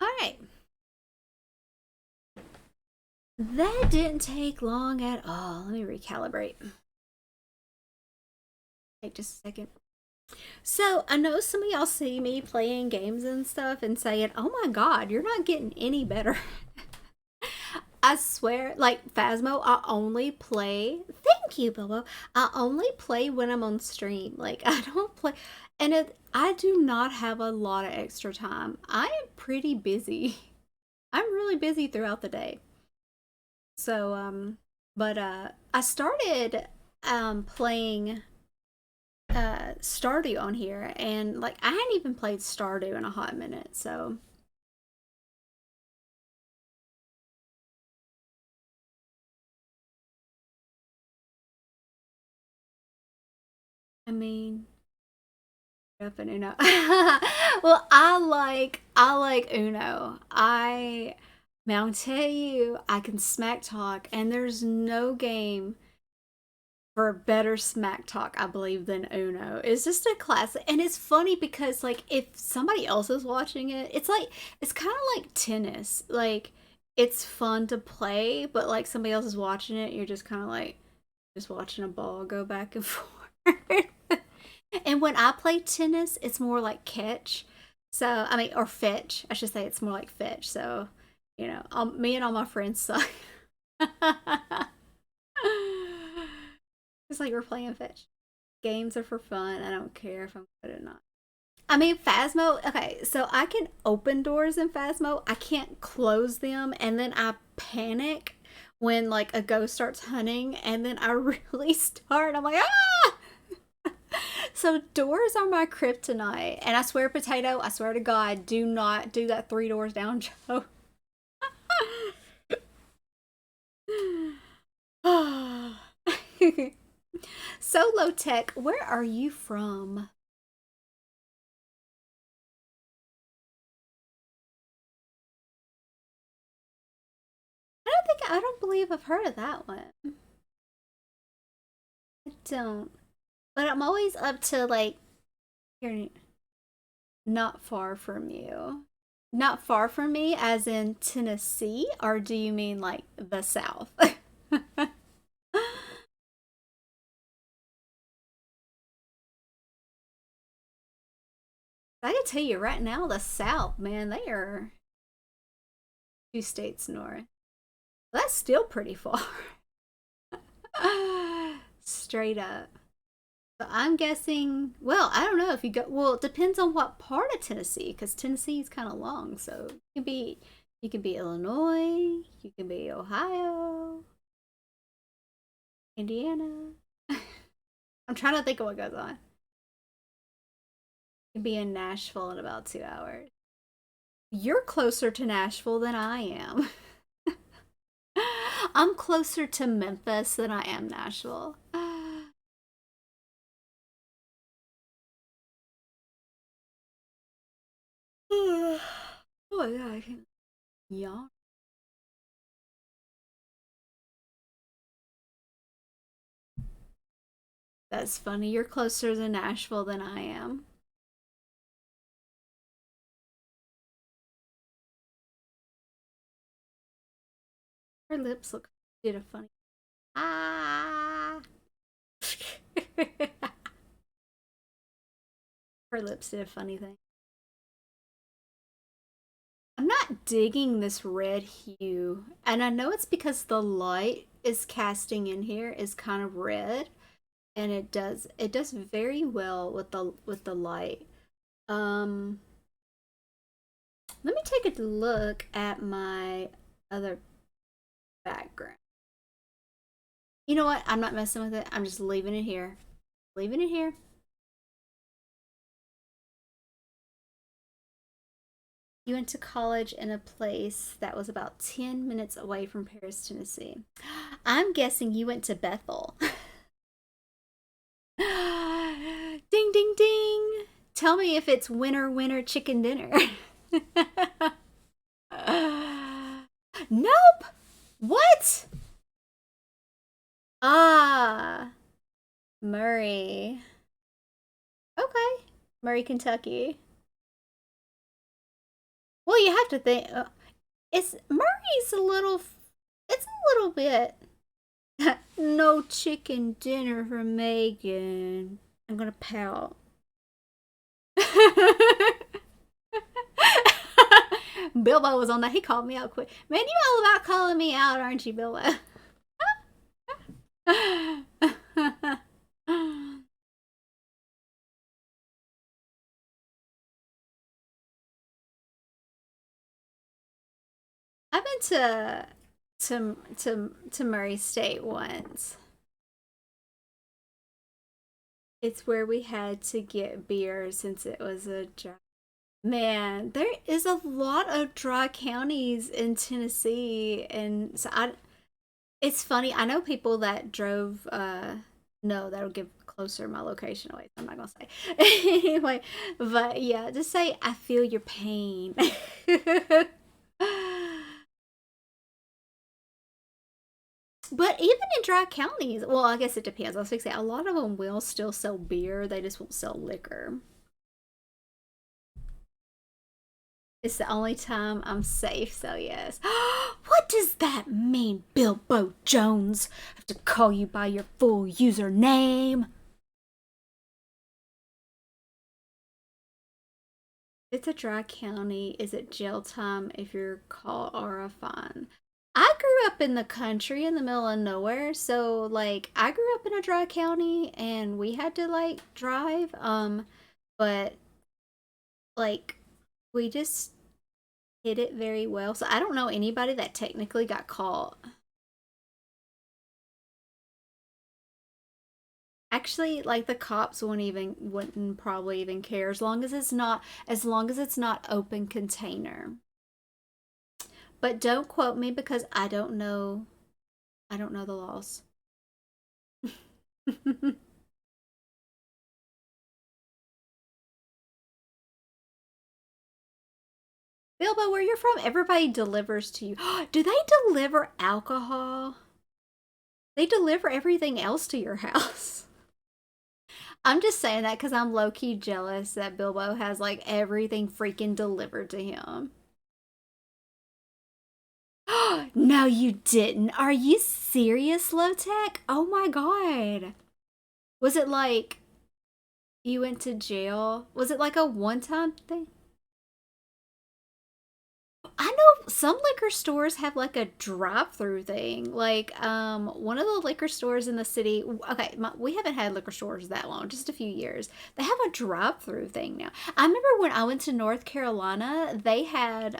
All right. That didn't take long at all. Let me recalibrate. Take just a second. So, I know some of y'all see me playing games and stuff and saying, oh my god, you're not getting any better. I swear, like Phasmo, I only play. Thank you, Bilbo. I only play when I'm on stream. Like, I don't play. And I do not have a lot of extra time. I am pretty busy. I'm really busy throughout the day. So, but I started playing Stardew on here, and like I hadn't even played Stardew in a hot minute. So, I mean, up and Uno. Well, I like Uno. I man, I'll tell you, I can smack talk, and there's no game for better smack talk, I believe, than Uno. It's just a classic, and it's funny because like if somebody else is watching it, it's kind of like tennis. Like it's fun to play, but like somebody else is watching it, you're just kind of like just watching a ball go back and forth. And when I play tennis, it's more like catch. So I mean, or fetch. I should say it's more like fetch. So me and all my friends suck. It's like we're playing fetch. Games are for fun. I don't care if I'm good or not. I mean, Phasmo, okay, so I can open doors in Phasmo. I can't close them, and then I panic when like a ghost starts hunting, and then I really start. I'm like, ah! So doors are my kryptonite, and I swear, potato, I swear to God, do not do that 3 doors down, Joe. So low tech, where are you from? I don't believe I've heard of that one. I don't. But I'm always up to like here, not far from you. Not far from me, as in Tennessee, or do you mean like the South? I can tell you right now, the South, man, they are 2 states north. That's still pretty far. Straight up. So I'm guessing, well, I don't know if you go, well, it depends on what part of Tennessee, because Tennessee is kind of long. So you can be Illinois, you can be Ohio, Indiana. I'm trying to think of what goes on. You'll be in Nashville in about 2 hours. You're closer to Nashville than I am. I'm closer to Memphis than I am Nashville. Oh my god, I can yawn. That's funny. You're closer to Nashville than I am. Her lips look did a funny. Ah. Her lips did a funny thing. I'm not digging this red hue, and I know it's because the light is casting in here is kind of red, and it does very well with the light. Um, Let me take a look at my other background. You know what? I'm not messing with it. I'm just leaving it here. Leaving it here. You went to college in a place that was about 10 minutes away from Paris, Tennessee. I'm guessing you went to Bethel. Ding, ding, ding. Tell me if it's winner, winner, chicken dinner. Nope. What? Ah, Murray. Okay. Murray, Kentucky. Well, you have to think. It's Murray's a little. It's a little bit. No chicken dinner for Megan. I'm gonna pout. Bilbo was on that. He called me out quick. Man, you all about calling me out, aren't you, Bilbo? I've been to Murray State once. It's where we had to get beer since it was a dry. Man, there is a lot of dry counties in Tennessee, and so I. It's funny. I know people that drove. No, that'll give closer my location away. So I'm not gonna say anyway. But yeah, just say I feel your pain. But even in dry counties, well, I guess it depends. I was fixing a lot of them will still sell beer. They just won't sell liquor. It's the only time I'm safe, so yes. What does that mean, Bilbo Jones? I have to call you by your full username. It's a dry county. Is it jail time if you're caught or a fine? I grew up in the country in the middle of nowhere, so like I grew up in a dry county and we had to like drive. But like we just hit it very well. So I don't know anybody that technically got caught. Actually, like the cops wouldn't probably even care as long as it's not open container. But don't quote me because I don't know the laws. Bilbo, where you're from, everybody delivers to you. Do they deliver alcohol? They deliver everything else to your house. I'm just saying that because I'm low key jealous that Bilbo has like everything freaking delivered to him. No, you didn't. Are you serious, Low Tech? Oh my god. Was it like you went to jail? Was it like a one time thing? I know some liquor stores have like a drive-through thing. Like one of the liquor stores in the city, okay, we haven't had liquor stores that long, just a few years. They have a drive-through thing now. I remember when I went to North Carolina, they had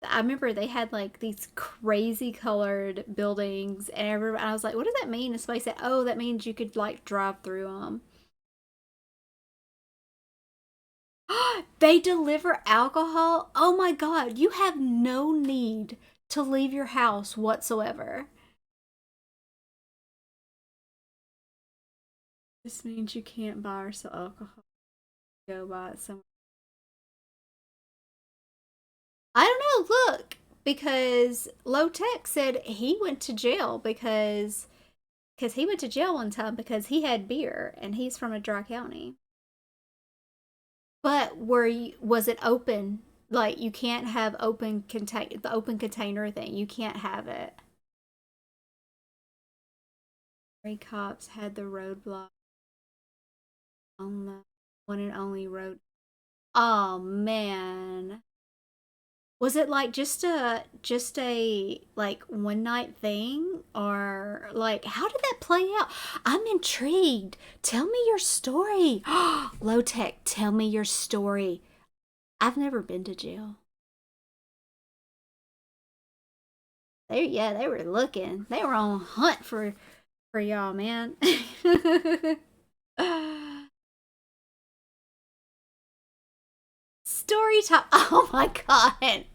I remember they had like these crazy colored buildings, and everybody, I was like, "What does that mean?" And somebody said, "Oh, that means you could like drive through them." They deliver alcohol. Oh my God, you have no need to leave your house whatsoever. This means you can't buy or sell alcohol. Go buy it somewhere. I don't know. Look, because Low Tech said he went to jail because he went to jail one time because he had beer and he's from a dry county. But was it open? Like you can't have the open container thing. You can't have it. Three cops had the roadblock on the one and only road. Oh man. Was it like just a like one night thing, or like how did that play out? I'm intrigued. Tell me your story. Low Tech, tell me your story. I've never been to jail. They were looking. They were on hunt for y'all, man. Story time. Oh my god.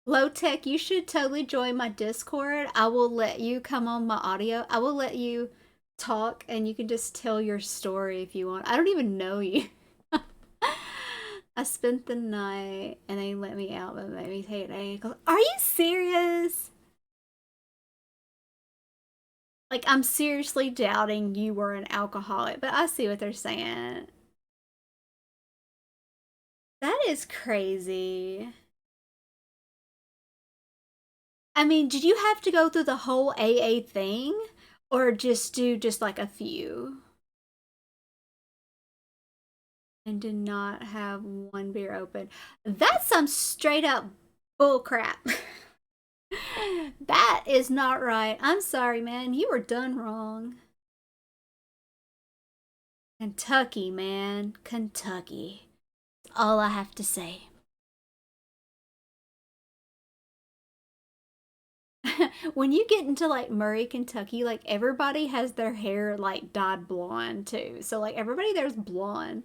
Low Tech, you should totally join my Discord. I will let you come on my audio. I will let you talk and you can just tell your story if you want. I don't even know you. I spent the night and they let me out but made me take an ankle. Are you serious? Like, I'm seriously doubting you were an alcoholic, but I see what they're saying. That is crazy. I mean, did you have to go through the whole AA thing or just do just like a few and did not have one beer open? That's some straight up bull crap. That is not right. I'm sorry, man. You were done wrong. Kentucky, man. Kentucky. That's all I have to say. When you get into like Murray, Kentucky, like everybody has their hair like dyed blonde too. So like everybody there's blonde.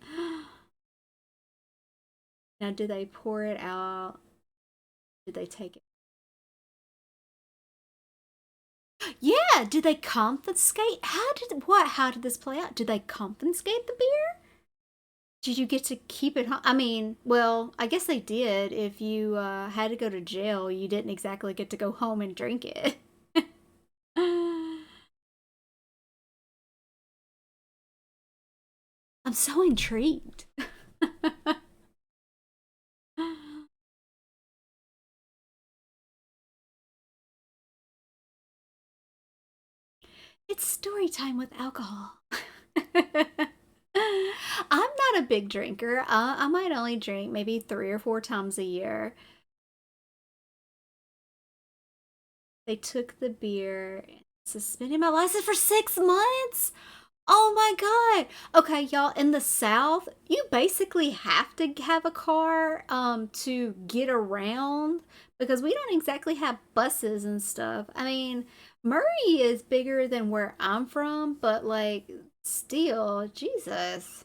Now, do they pour it out? Did they take it? Yeah, did they confiscate? How did this play out? Did they confiscate the beer? Did you get to keep it home? I mean, well, I guess they did. If you had to go to jail, you didn't exactly get to go home and drink it. I'm so intrigued. It's story time with alcohol. I'm not a big drinker. I might only drink maybe 3 or 4 times a year. They took the beer and suspended my license for 6 months. Oh my god. Okay, y'all, in the South, you basically have to have a car to get around because we don't exactly have buses and stuff. I mean, Murray is bigger than where I'm from, but like still, Jesus.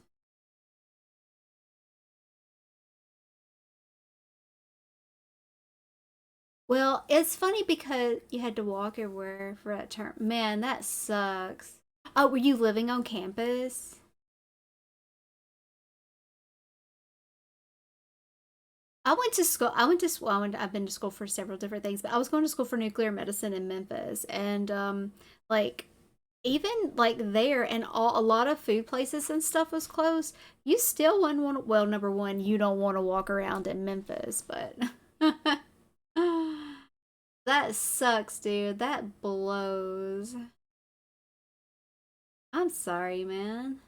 Well, it's funny because you had to walk everywhere for that term. Man, that sucks. Oh, were you living on campus? I went to school. I went to school. I've been to school for several different things, but I was going to school for nuclear medicine in Memphis, and like even like there, and a lot of food places and stuff was closed. You still wouldn't want. Well, number one, you don't want to walk around in Memphis, but that sucks, dude. That blows. I'm sorry, man.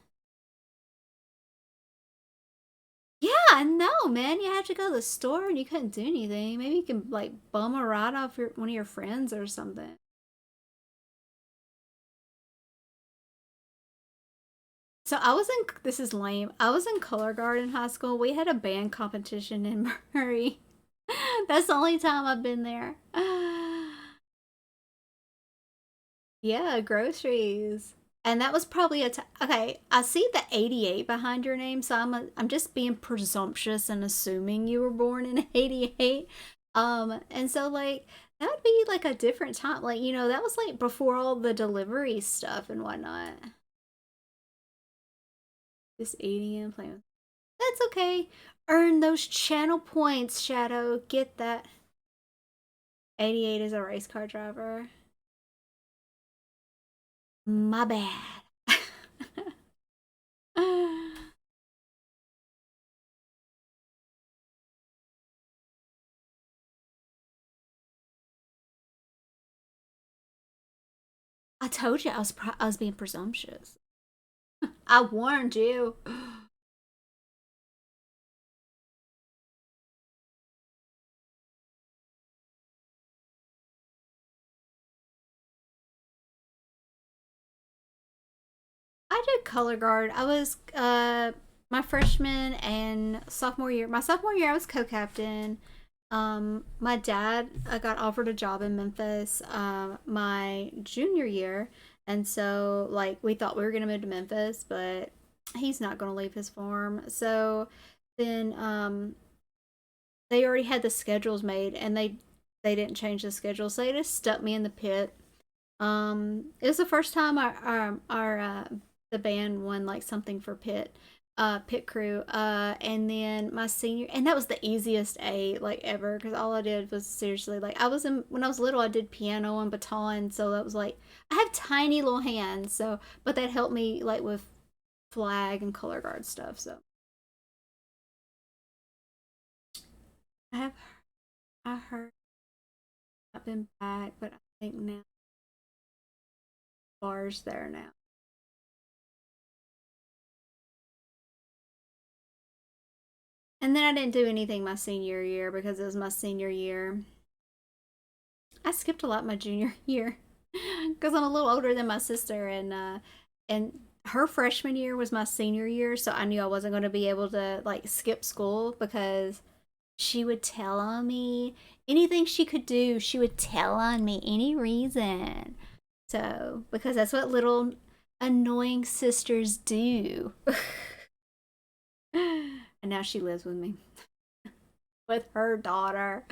Yeah, I know, man. You had to go to the store and you couldn't do anything. Maybe you can like bum a ride off one of your friends or something. So I was in, this is lame. I was in color guard in high school. We had a band competition in Murray. That's the only time I've been there. Yeah, groceries. And that was probably okay. I see the 88 behind your name, so I'm just being presumptuous and assuming you were born in 88. And so like that would be like a different time. Like, that was like before all the delivery stuff and whatnot. Just eating and playing. That's okay. Earn those channel points, Shadow. Get that. 88 is a race car driver. My bad. I told you I was being presumptuous. I warned you. I did color guard. I was my freshman and sophomore year. My sophomore year, I was co-captain. My dad got offered a job in Memphis. My junior year, and so like we thought we were gonna move to Memphis, but he's not gonna leave his farm. So then they already had the schedules made, and they didn't change the schedule, so they just stuck me in the pit. It was the first time our the band won like something for pit crew. And then my senior, and that was the easiest A like ever because all I did was seriously like I was in when I was little I did piano and baton, so that was like I have tiny little hands, so but that helped me like with flag and color guard stuff. So I have I heard I've been back, but I think now bars there now. And then I didn't do anything my senior year because it was my senior year. I skipped a lot my junior year because I'm a little older than my sister, and her freshman year was my senior year, so I knew I wasn't going to be able to like skip school because she would tell on me anything she could do. She would tell on me any reason. So because that's what little annoying sisters do. And now she lives with me with her daughter.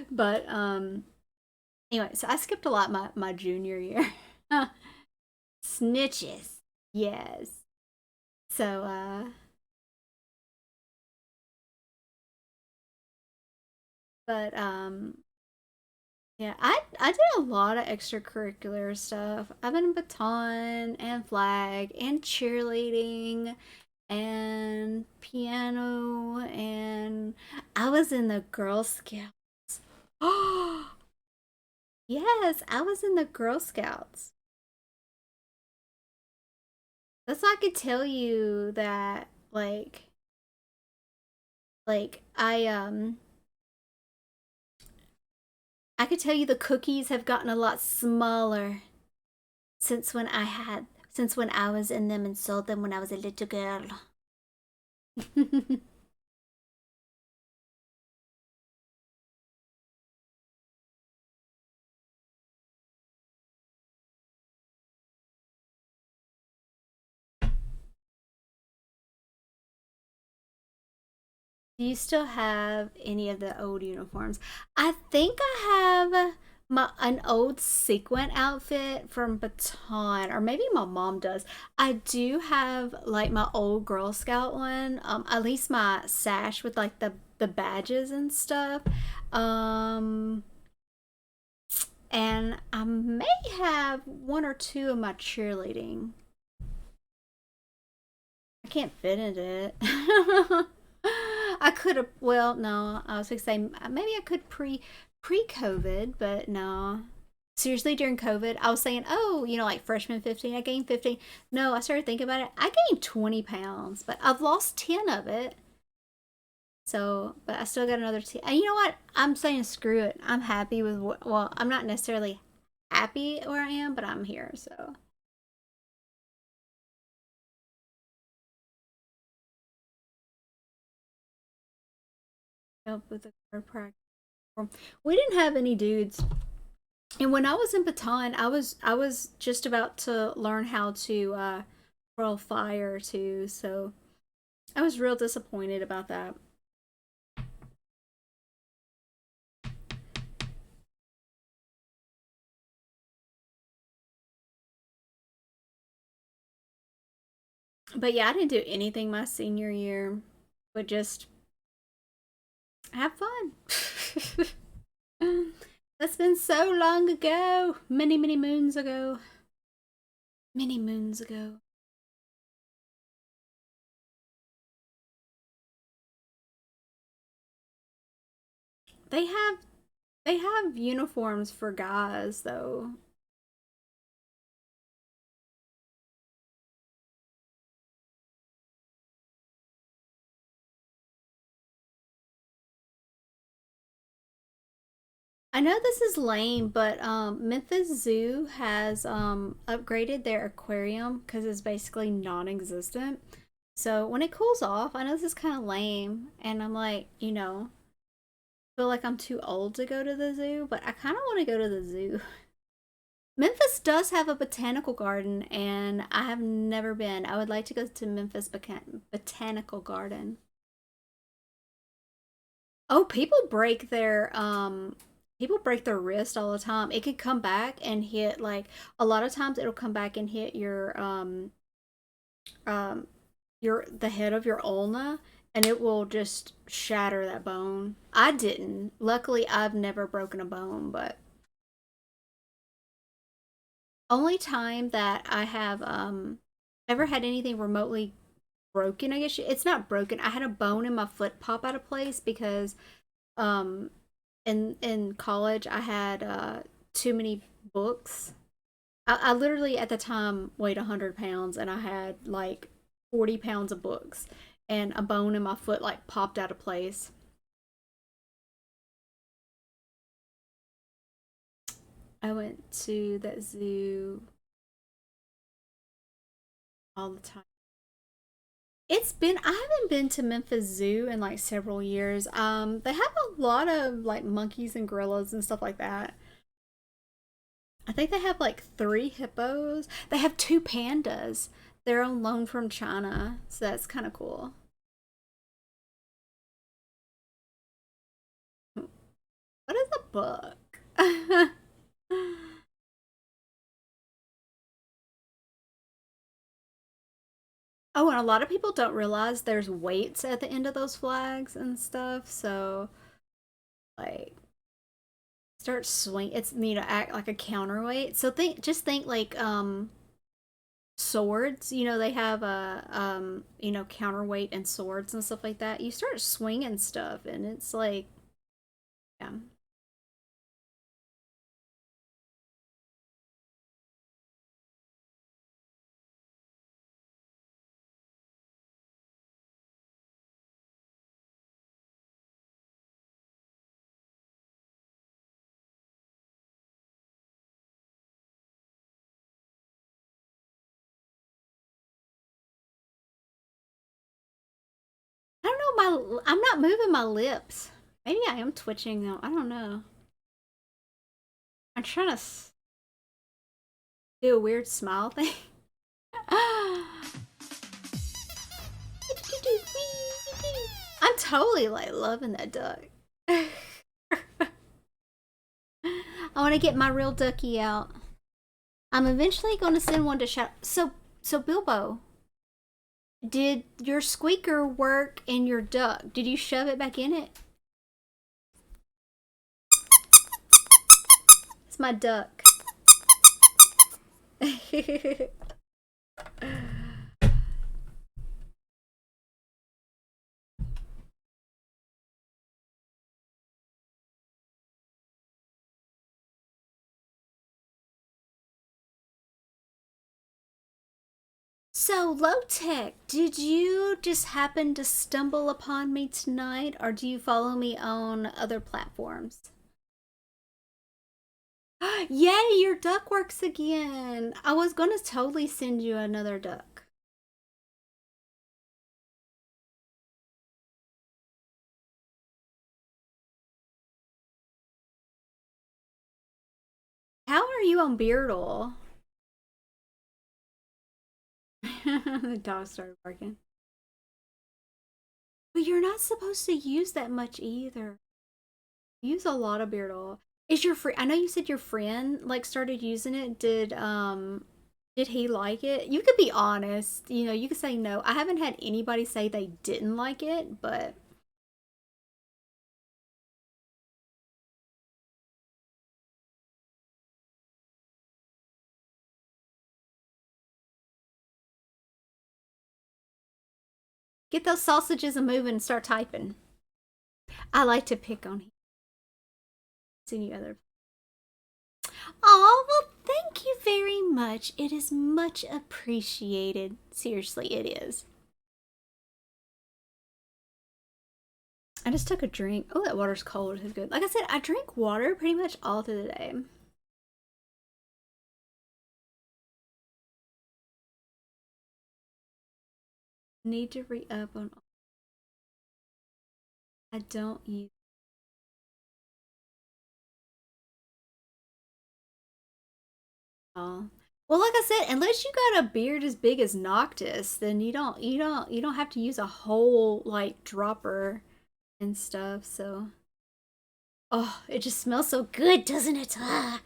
But anyway, so I skipped a lot my junior year. Snitches. Yes. So but yeah, I did a lot of extracurricular stuff. I've been in baton and flag and cheerleading and piano, and I was in the Girl Scouts. Oh, yes, I was in the Girl Scouts. That's why I could tell you that like I could tell you the cookies have gotten a lot smaller since when I was in them and sold them when I was a little girl. Do you still have any of the old uniforms? I think I have my an old sequin outfit from Baton, or maybe my mom does. I do have like my old Girl Scout one. At least my sash with like the badges and stuff. Um, and I may have one or two of my cheerleading. I can't fit in it. I could have. Well, no, I was gonna say maybe I could pre-COVID, but no. Seriously, during COVID, I was saying, oh, like freshman 15, I gained 15. No, I started thinking about it. I gained 20 pounds, but I've lost 10 of it. So, but I still got another 10. And you know what? I'm saying screw it. I'm happy with well, I'm not necessarily happy where I am, but I'm here. So, help with the chiropractor. We didn't have any dudes. And when I was in Baton, I was just about to learn how to roll fire too, so I was real disappointed about that. But yeah, I didn't do anything my senior year, but just have fun. That's been so long ago. Many, many moons ago. Many moons ago. They have they have uniforms for guys though. I know this is lame, but Memphis Zoo has upgraded their aquarium because it's basically non-existent. So when it cools off, I know this is kind of lame, and I'm like, feel like I'm too old to go to the zoo, but I kind of want to go to the zoo. Memphis does have a botanical garden, and I have never been. I would like to go to Memphis Botanical Garden. Oh, people break their wrist all the time. It could come back and hit like a lot of times it'll come back and hit um your the head of your ulna, and it will just shatter that bone. I didn't. Luckily, I've never broken a bone, but only time that I have ever had anything remotely broken, I guess it's not broken. I had a bone in my foot pop out of place because um in college I had too many books. I literally at the time weighed 100 pounds, and I had like 40 pounds of books, and a bone in my foot like popped out of place. I went to that zoo all the time. I haven't been to Memphis Zoo in like several years. They have a lot of like monkeys and gorillas and stuff like that. I think they have like three hippos. They have two pandas. They're on loan from China, so that's kind of cool. What is a book? Oh, and a lot of people don't realize there's weights at the end of those flags and stuff. So, like, start swing. It's act like a counterweight. So just think like swords. They have a counterweight and swords and stuff like that. You start swinging stuff, and it's like, yeah. I don't know. I'm not moving my lips. Maybe I am twitching though. I don't know. I'm trying to do a weird smile thing. I'm totally like loving that duck. I want to get my real ducky out. I'm eventually going to send one to shop. So Bilbo, did your squeaker work in your duck? Did you shove it back in it? It's my duck. So, low tech, did you just happen to stumble upon me tonight, or do you follow me on other platforms? Yay, your duck works again. I was gonna totally send you another duck. How are you on Beardle? The dog started barking. But you're not supposed to use that much either. Use a lot of Beardle. Is your friend? I know you said your friend like started using it. Did he like it? You could be honest. You know, you could say no. I haven't had anybody say they didn't like it, but get those sausages a moving and start typing. I like to pick on him. Any other? Oh, well, thank you very much. It is much appreciated. Seriously, it is. I just took a drink. Oh, that water's cold. It's good. Like I said, I drink water pretty much all through the day. Need to re up on. I don't use. All. Well, like I said, unless you got a beard as big as Noctis, then you don't have to use a whole like dropper and stuff. So, oh, it just smells so good, doesn't it? Ah.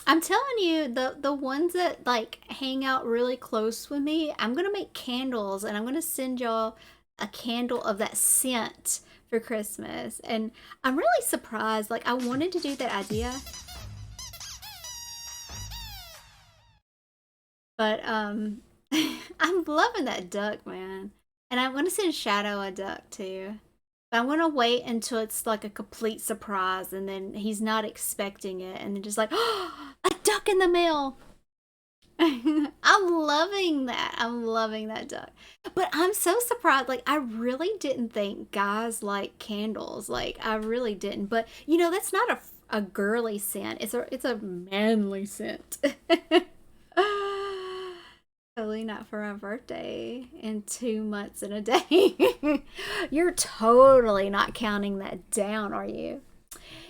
I'm telling you, the ones that like hang out really close with me, I'm gonna make candles and I'm gonna send y'all a candle of that scent for Christmas. And I'm really surprised. Like I wanted to do that idea, but I'm loving that duck, man. And I want to send Shadow a duck too. But I'm gonna wait until it's like a complete surprise and then he's not expecting it and then just like, oh, a duck in the mail. I'm loving that. I'm loving that duck. But I'm so surprised. Like, I really didn't think guys like candles. Like, I really didn't. But you know, that's not a girly scent. It's a manly scent. Totally not for my birthday in 2 months and a day. You're totally not counting that down, are you?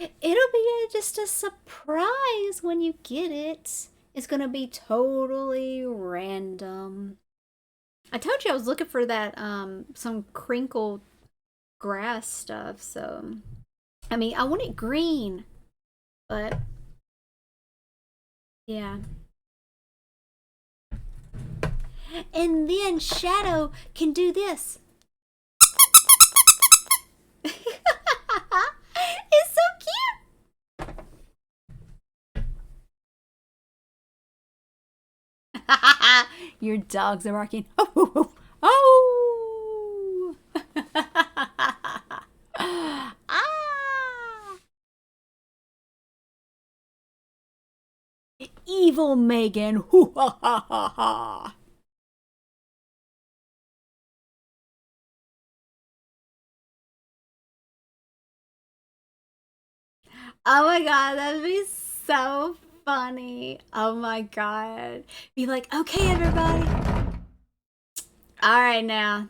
It'll be just a surprise when you get it. It's gonna be totally random. I told you I was looking for that some crinkled grass stuff, so I mean I want it green, but yeah. And then Shadow can do this. It's so cute. Your dogs are barking. Oh, oh, oh. Ah. Evil Megan. Hoo ha ha ha ha. Oh my god, that'd be so funny. Oh my god. Be like, okay, everybody. All right, now.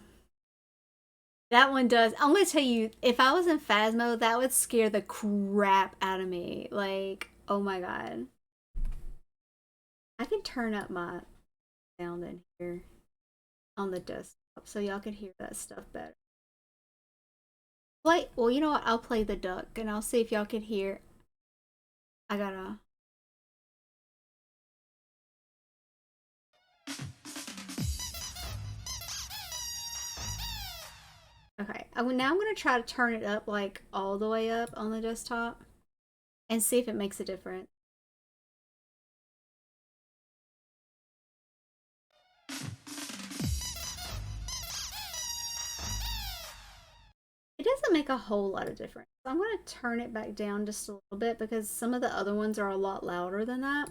That one does. I'm gonna tell you, if I was in Phasmo, that would scare the crap out of me. Like, oh my god. I can turn up my sound in here on the desktop so y'all can hear that stuff better. Play. Well, you know what? I'll play the duck and I'll see if y'all can hear. I gotta. Okay. Now I'm gonna try to turn it up like all the way up on the desktop and see if it makes a difference. It doesn't make a whole lot of difference. I'm going to turn it back down just a little bit because some of the other ones are a lot louder than that.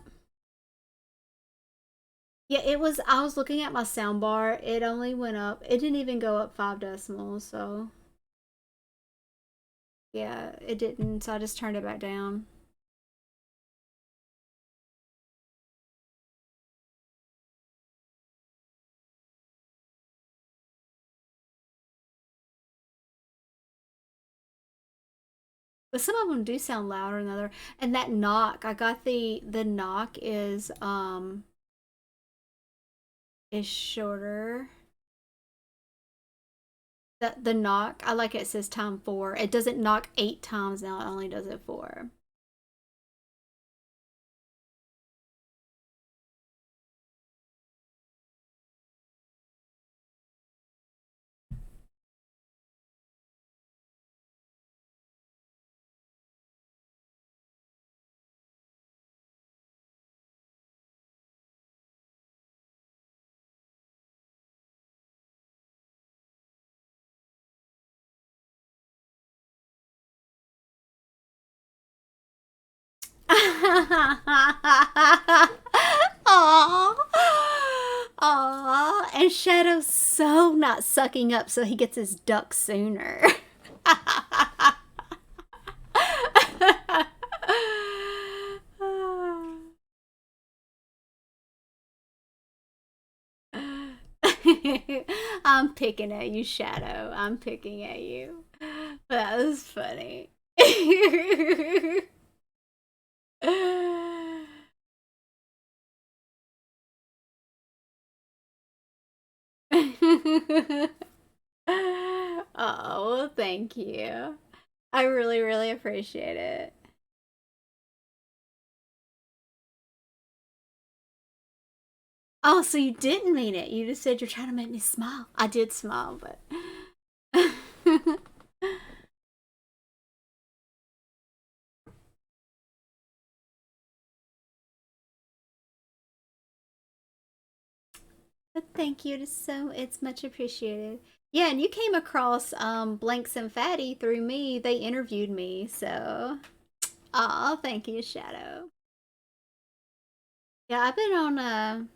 Yeah, it was. I was looking at my sound bar. It only went up. It didn't even go up 5 decimals. So, yeah, it didn't. So I just turned it back down. But some of them do sound louder than other. And that knock, I got the knock is shorter. The knock, I like it says time 4. It doesn't knock 8 times now, it only does it 4. Aww. Aww. And Shadow's so not sucking up so he gets his duck sooner. I'm picking at you, Shadow. I'm picking at you. That was funny. Oh, well, thank you. I really, really appreciate it. Oh, so you didn't mean it. You just said you're trying to make me smile. I did smile, but. But thank you. It's much appreciated. Yeah, and you came across Blanks and Fatty through me. They interviewed me, so oh, thank you, Shadow. Yeah, I've been on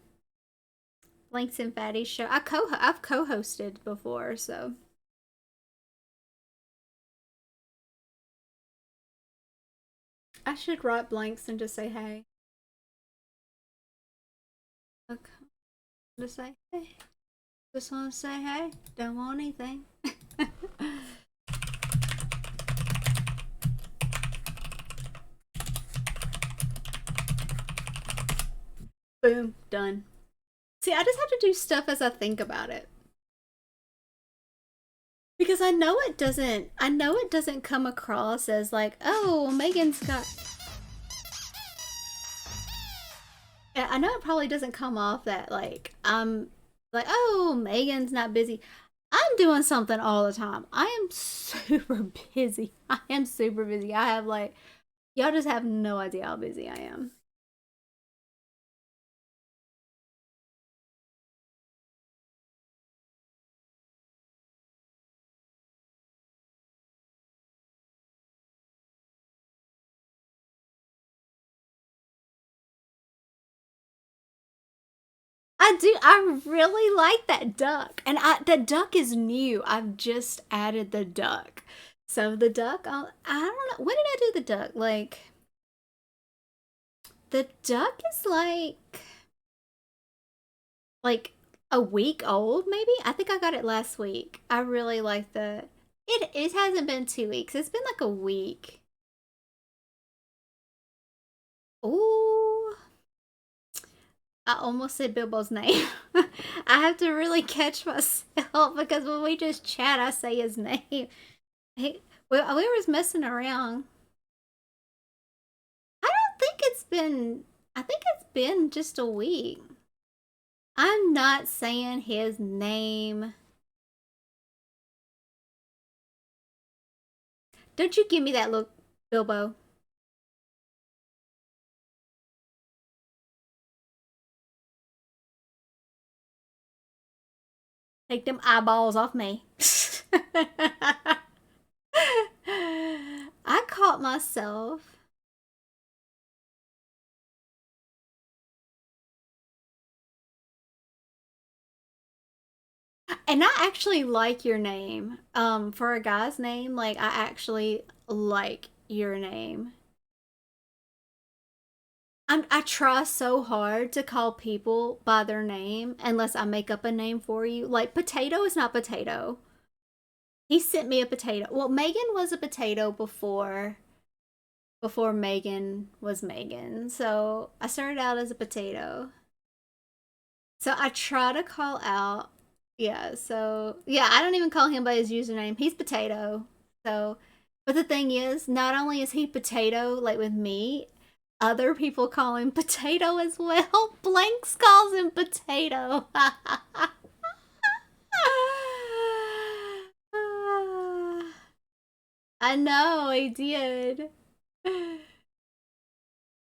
Blanks and Fatty's show. I've co-hosted before, so I should write Blanks and just say hey. Okay. Just say hey. Just want to say hey. Don't want anything. Boom, done. See, I just have to do stuff as I think about it. Because I know it doesn't come across as like, oh, Megan's got. Yeah, I know it probably doesn't come off that like I'm like, oh, Megan's not busy. I'm doing something all the time. I am super busy. I am super busy. I have like, y'all just have no idea how busy I am. I do. I really like that duck, and that duck is new. I've just added the duck. So the duck, I don't know. When did I do the duck? Like the duck is like a week old, maybe. I think I got it last week. I really like the. It hasn't been 2 weeks. It's been like a week. Ooh, I almost said Bilbo's name. I have to really catch myself because when we just chat, I say his name. He, we were messing around. I don't think it's been. I think it's been just a week. I'm not saying his name. Don't you give me that look, Bilbo. Take them eyeballs off me. I caught myself. And I actually like your name. For a guy's name, like I actually like your name. I try so hard to call people by their name unless I make up a name for you. Like potato is not potato. He sent me a potato. Well, Megan was a potato before. before Megan was Megan. So I started out as a potato. So I try to call out. Yeah, so yeah, I don't even call him by his username. He's potato. So, but the thing is, not only is he potato like with me, other people call him potato as well. Blanks calls him potato. I know, I did.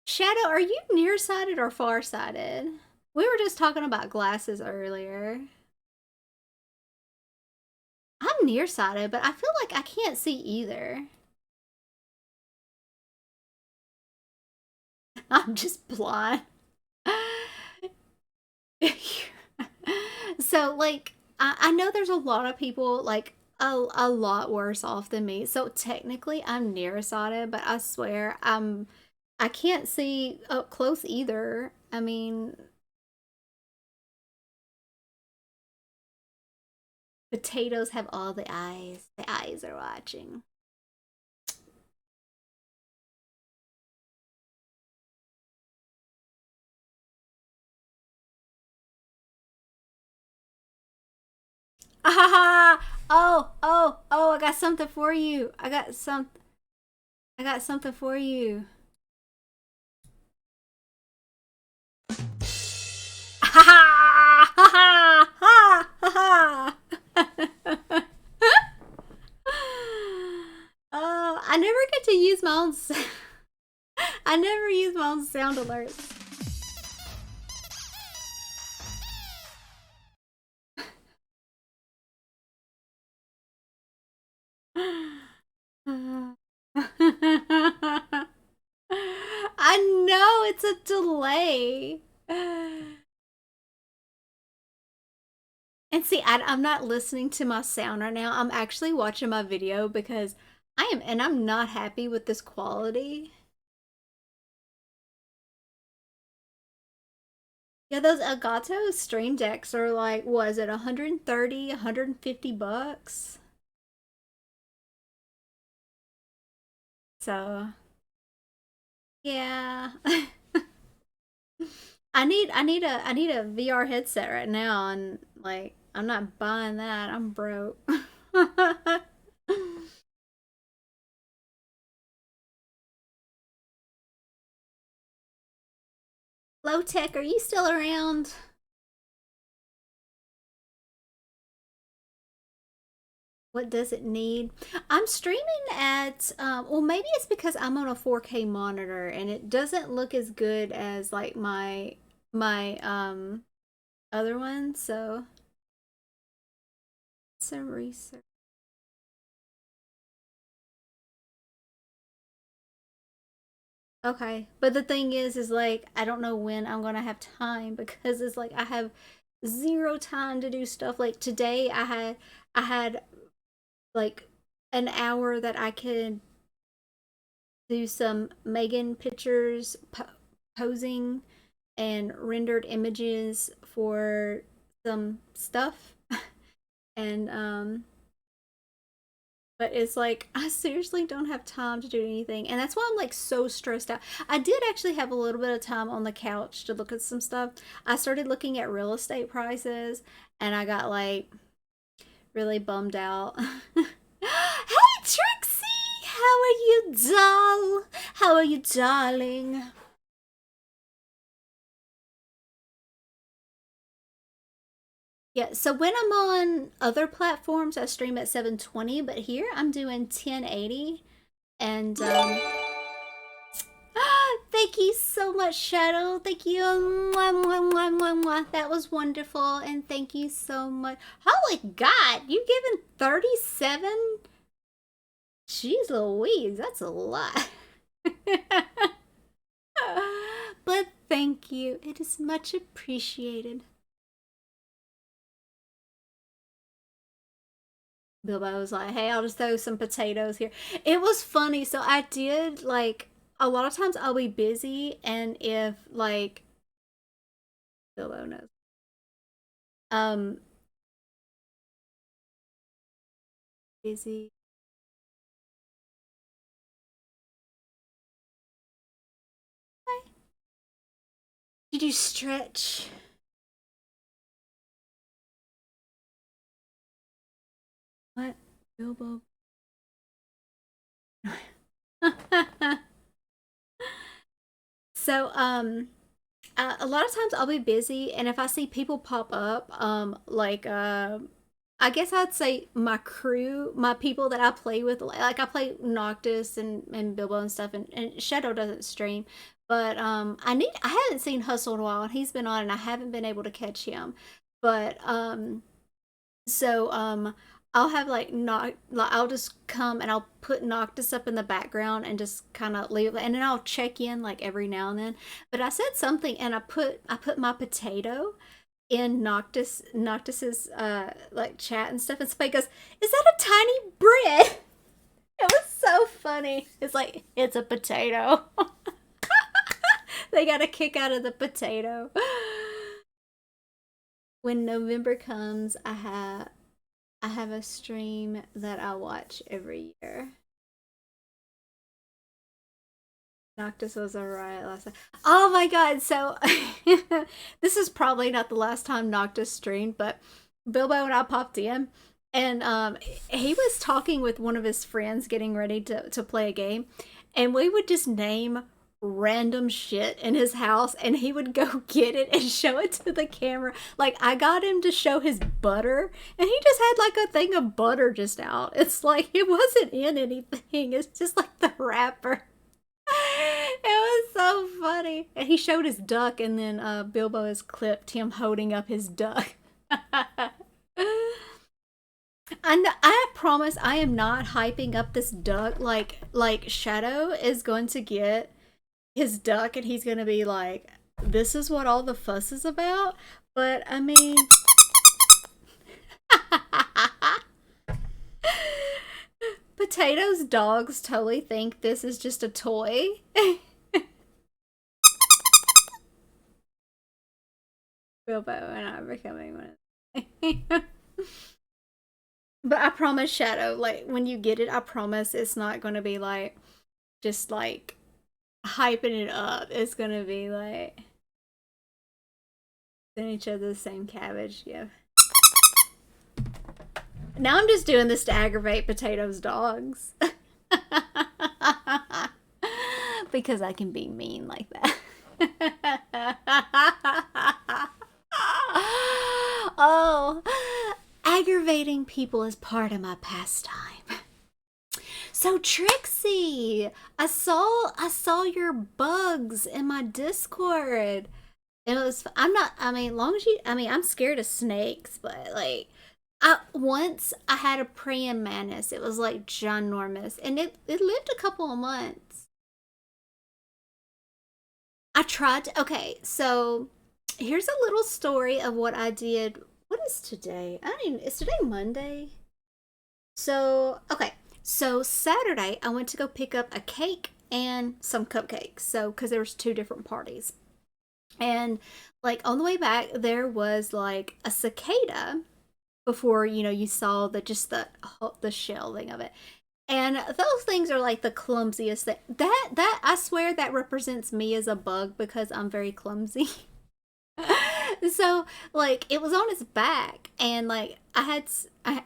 Shadow, are you nearsighted or farsighted? We were just talking about glasses earlier. I'm nearsighted, but I feel like I can't see either. I'm just blind. So, like, I know there's a lot of people, like, a lot worse off than me. So, technically, I'm nearsighted, but I swear, I can't see up close either. I mean, potatoes have all the eyes. The eyes are watching. Ah ha ha! Oh, oh, oh, I got something for you. I got something for you. Ha ha! Ha ha! Ha ha! Oh, I never get to use my own. I never use my own sound alerts. I know it's a delay. And see, I'm not listening to my sound right now. I'm actually watching my video because I'm not happy with this quality. Yeah, those Elgato Stream Decks are like, was it 130, 150 bucks? So, yeah. I need a VR headset right now and like I'm not buying that. I'm broke. Low Tech, are you still around? What does it need? I'm streaming at well maybe it's because I'm on a 4K monitor and it doesn't look as good as like my other one, so some research. Okay. But the thing is like I don't know when I'm gonna have time because it's like I have zero time to do stuff. Like today I had like an hour that I could do some Megan pictures, posing and rendered images for some stuff. And but it's like I seriously don't have time to do anything, and that's why I'm like so stressed out. I did actually have a little bit of time on the couch to look at some stuff. I started looking at real estate prices and I got like really bummed out. Hey Trixie, how are you, doll? How are you, darling? Yeah, so when I'm on other platforms, I stream at 720, but here I'm doing 1080. And thank you so much, Shadow. Thank you. Mwah, mwah, mwah, mwah, mwah. That was wonderful. And thank you so much. Holy God, you given 37? Jeez Louise, that's a lot. But thank you. It is much appreciated. Bilbo was like, hey, I'll just throw some potatoes here. It was funny. So I did like a lot of times I'll be busy, and if like Bilbo knows. Um busy. Did you stretch? What? Bilbo. So, a lot of times I'll be busy, and if I see people pop up, I guess I'd say my crew, my people that I play with, like I play Noctis and Bilbo and stuff, and Shadow doesn't stream, but I haven't seen Hustle in a while, and he's been on, and I haven't been able to catch him, but so I'll have like I'll just come and I'll put Noctis up in the background and just kind of leave it, and then I'll check in like every now and then. But I said something and I put my potato in Noctis's like chat and stuff, and somebody goes, "Is that a tiny bread?" It was so funny. It's like it's a potato. They got a kick out of the potato. When November comes, I have a stream that I watch every year. Noctis was a riot last night. Oh my god! So this is probably not the last time Noctis streamed, but Bilbo and I popped in, and he was talking with one of his friends, getting ready to play a game, and we would just name random shit in his house, and he would go get it and show it to the camera. Like I got him to show his butter, and he just had like a thing of butter just out. It's like it wasn't in anything. It's just like the wrapper. It was so funny. And he showed his duck, and then Bilbo has clipped him holding up his duck. I promise I am not hyping up this duck like Shadow is going to get his duck and he's gonna be like, this is what all the fuss is about. But I mean, Potato's dogs totally think this is just a toy. Bilbo and I are becoming one. But I promise, Shadow, like when you get it, I promise it's not gonna be like just like hyping it up. It's gonna be like send each other the same cabbage. Yeah. Now I'm just doing this to aggravate Potato's dogs. Because I can be mean like that. Oh, aggravating people is part of my pastime. So Trixie, I saw your bugs in my Discord. It was I'm not I mean long as you I mean I'm scared of snakes, but like I had a praying mantis. It was like ginormous, and it lived a couple of months. I tried to, okay, so here's a little story of what I did. What is today? I don't even, is today Monday? So, okay. So Saturday I went to go pick up a cake and some cupcakes. So, cuz there was two different parties. And like on the way back there was like a cicada before, you saw the shelving of it. And those things are like the clumsiest thing. That I swear that represents me as a bug because I'm very clumsy. So like it was on his back, and like I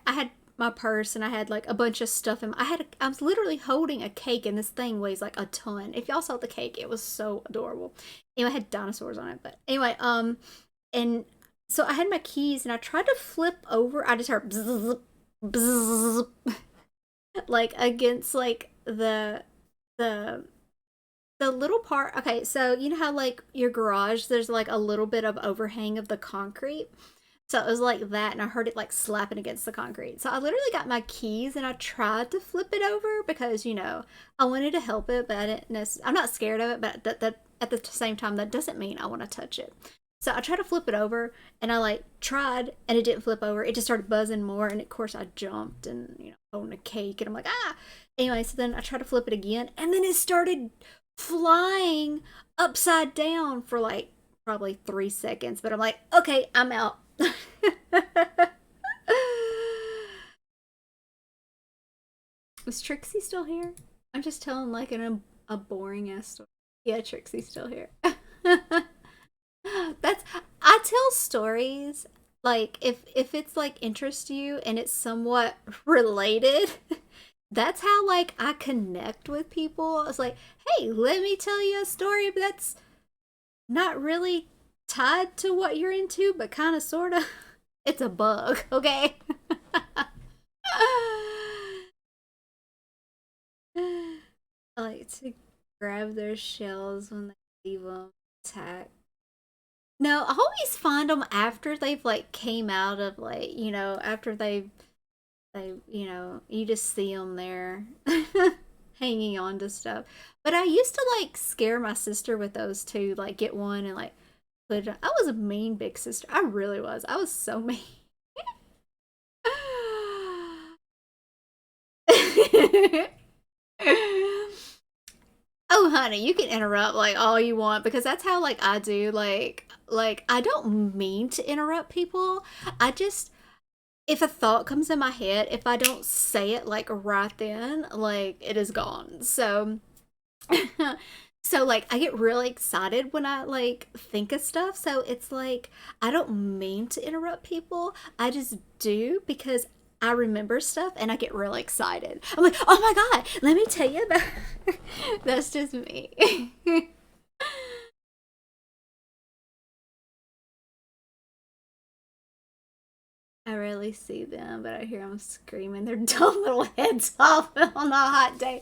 had my purse, and I had like a bunch of stuff, and I was literally holding a cake, and this thing weighs like a ton. If y'all saw the cake, it was so adorable. Anyway, I had dinosaurs on it, but anyway, and so I had my keys, and I tried to flip over. I just heard bzzz, bzzz, like against like the the little part. Okay, so you know how like your garage, there's like a little bit of overhang of the concrete. So it was like that, and I heard it like slapping against the concrete. So I literally got my keys and I tried to flip it over because I wanted to help it, but I didn't. I'm not scared of it, but that at the same time that doesn't mean I want to touch it. So I tried to flip it over, and I like tried, and it didn't flip over. It just started buzzing more, and of course I jumped and holding a cake, and I'm like ah. Anyway, so then I tried to flip it again, and then it started flying upside down for like probably 3 seconds. But I'm like, okay, I'm out. Is Trixie still here? I'm just telling like a boring ass story. Yeah, Trixie's still here. tell stories, like if it's like interest you and it's somewhat related, that's how like I connect with people. It's like, hey, let me tell you a story that's not really tied to what you're into, but kind of sort of. It's a bug, okay? I like to grab their shells when they leave them, attack. No, I always find them after they've like came out of like, after you just see them there hanging on to stuff. But I used to like scare my sister with those too, like get one and like put it. I was a mean big sister. I really was. I was so mean. Oh, honey, you can interrupt like all you want because that's how like I do. Like I don't mean to interrupt people. I just if a thought comes in my head, if I don't say it like right then, like it is gone. So so like I get really excited when I like think of stuff. So it's like I don't mean to interrupt people. I just do because I remember stuff and I get really excited. I'm like, "Oh my god, let me tell you about." That's just me. I rarely see them, but I hear them screaming their dumb little heads off on a hot day.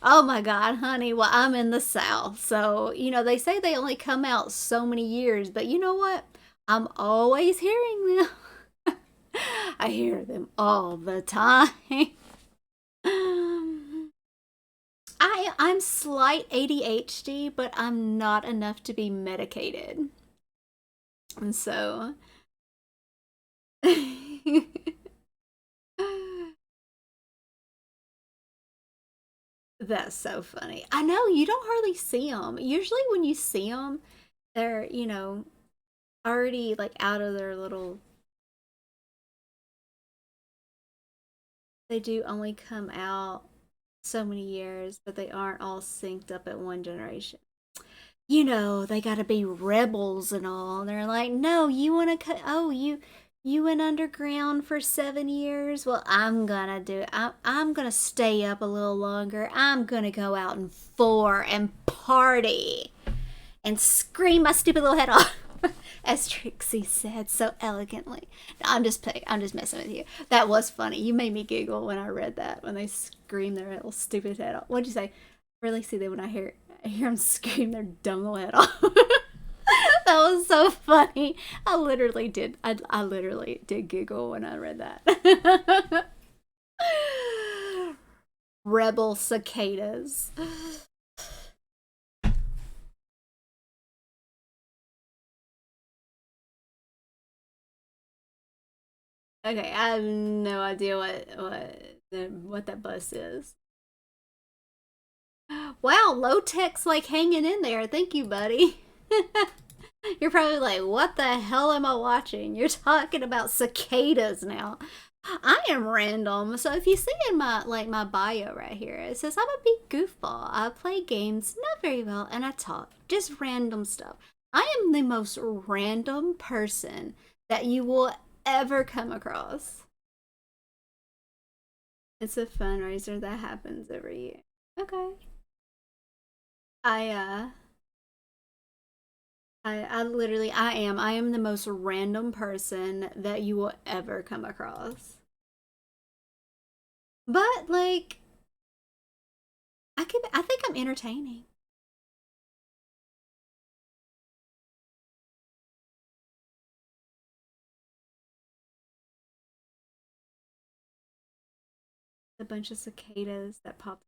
Oh my God, honey. Well, I'm in the South. So, they say they only come out so many years, but you know what? I'm always hearing them. I hear them all the time. I'm slight ADHD, but I'm not enough to be medicated. And so that's so funny. I know you don't hardly see them. Usually when you see them, they're, already like out of their little they do only come out so many years, but they aren't all synced up at one generation. They gotta be rebels and all. And they're like, no, you wanna cut oh, you went underground for 7 years. Well, I'm gonna do it. I'm gonna stay up a little longer. I'm gonna go out in four and party and scream my stupid little head off. As Trixie said so elegantly. No, I'm just messing with you. That was funny. You made me giggle when I read that when they scream their little stupid head off. What'd you say? Really see that when I hear them scream their dumb little head off. That was so funny. I literally did giggle when I read that. Rebel cicadas. Okay, I have no idea what that bus is. Wow, low tech's like hanging in there. Thank you, buddy. You're probably like, what the hell am I watching? You're talking about cicadas now. I am random. So if you see in my bio right here, it says I'm a big goofball. I play games not very well and I talk. Just random stuff. I am the most random person that you will ever come across. It's a fundraiser that happens every year. Okay. I I literally I am the most random person that you will ever come across. But like I think I'm entertaining. A bunch of cicadas that pop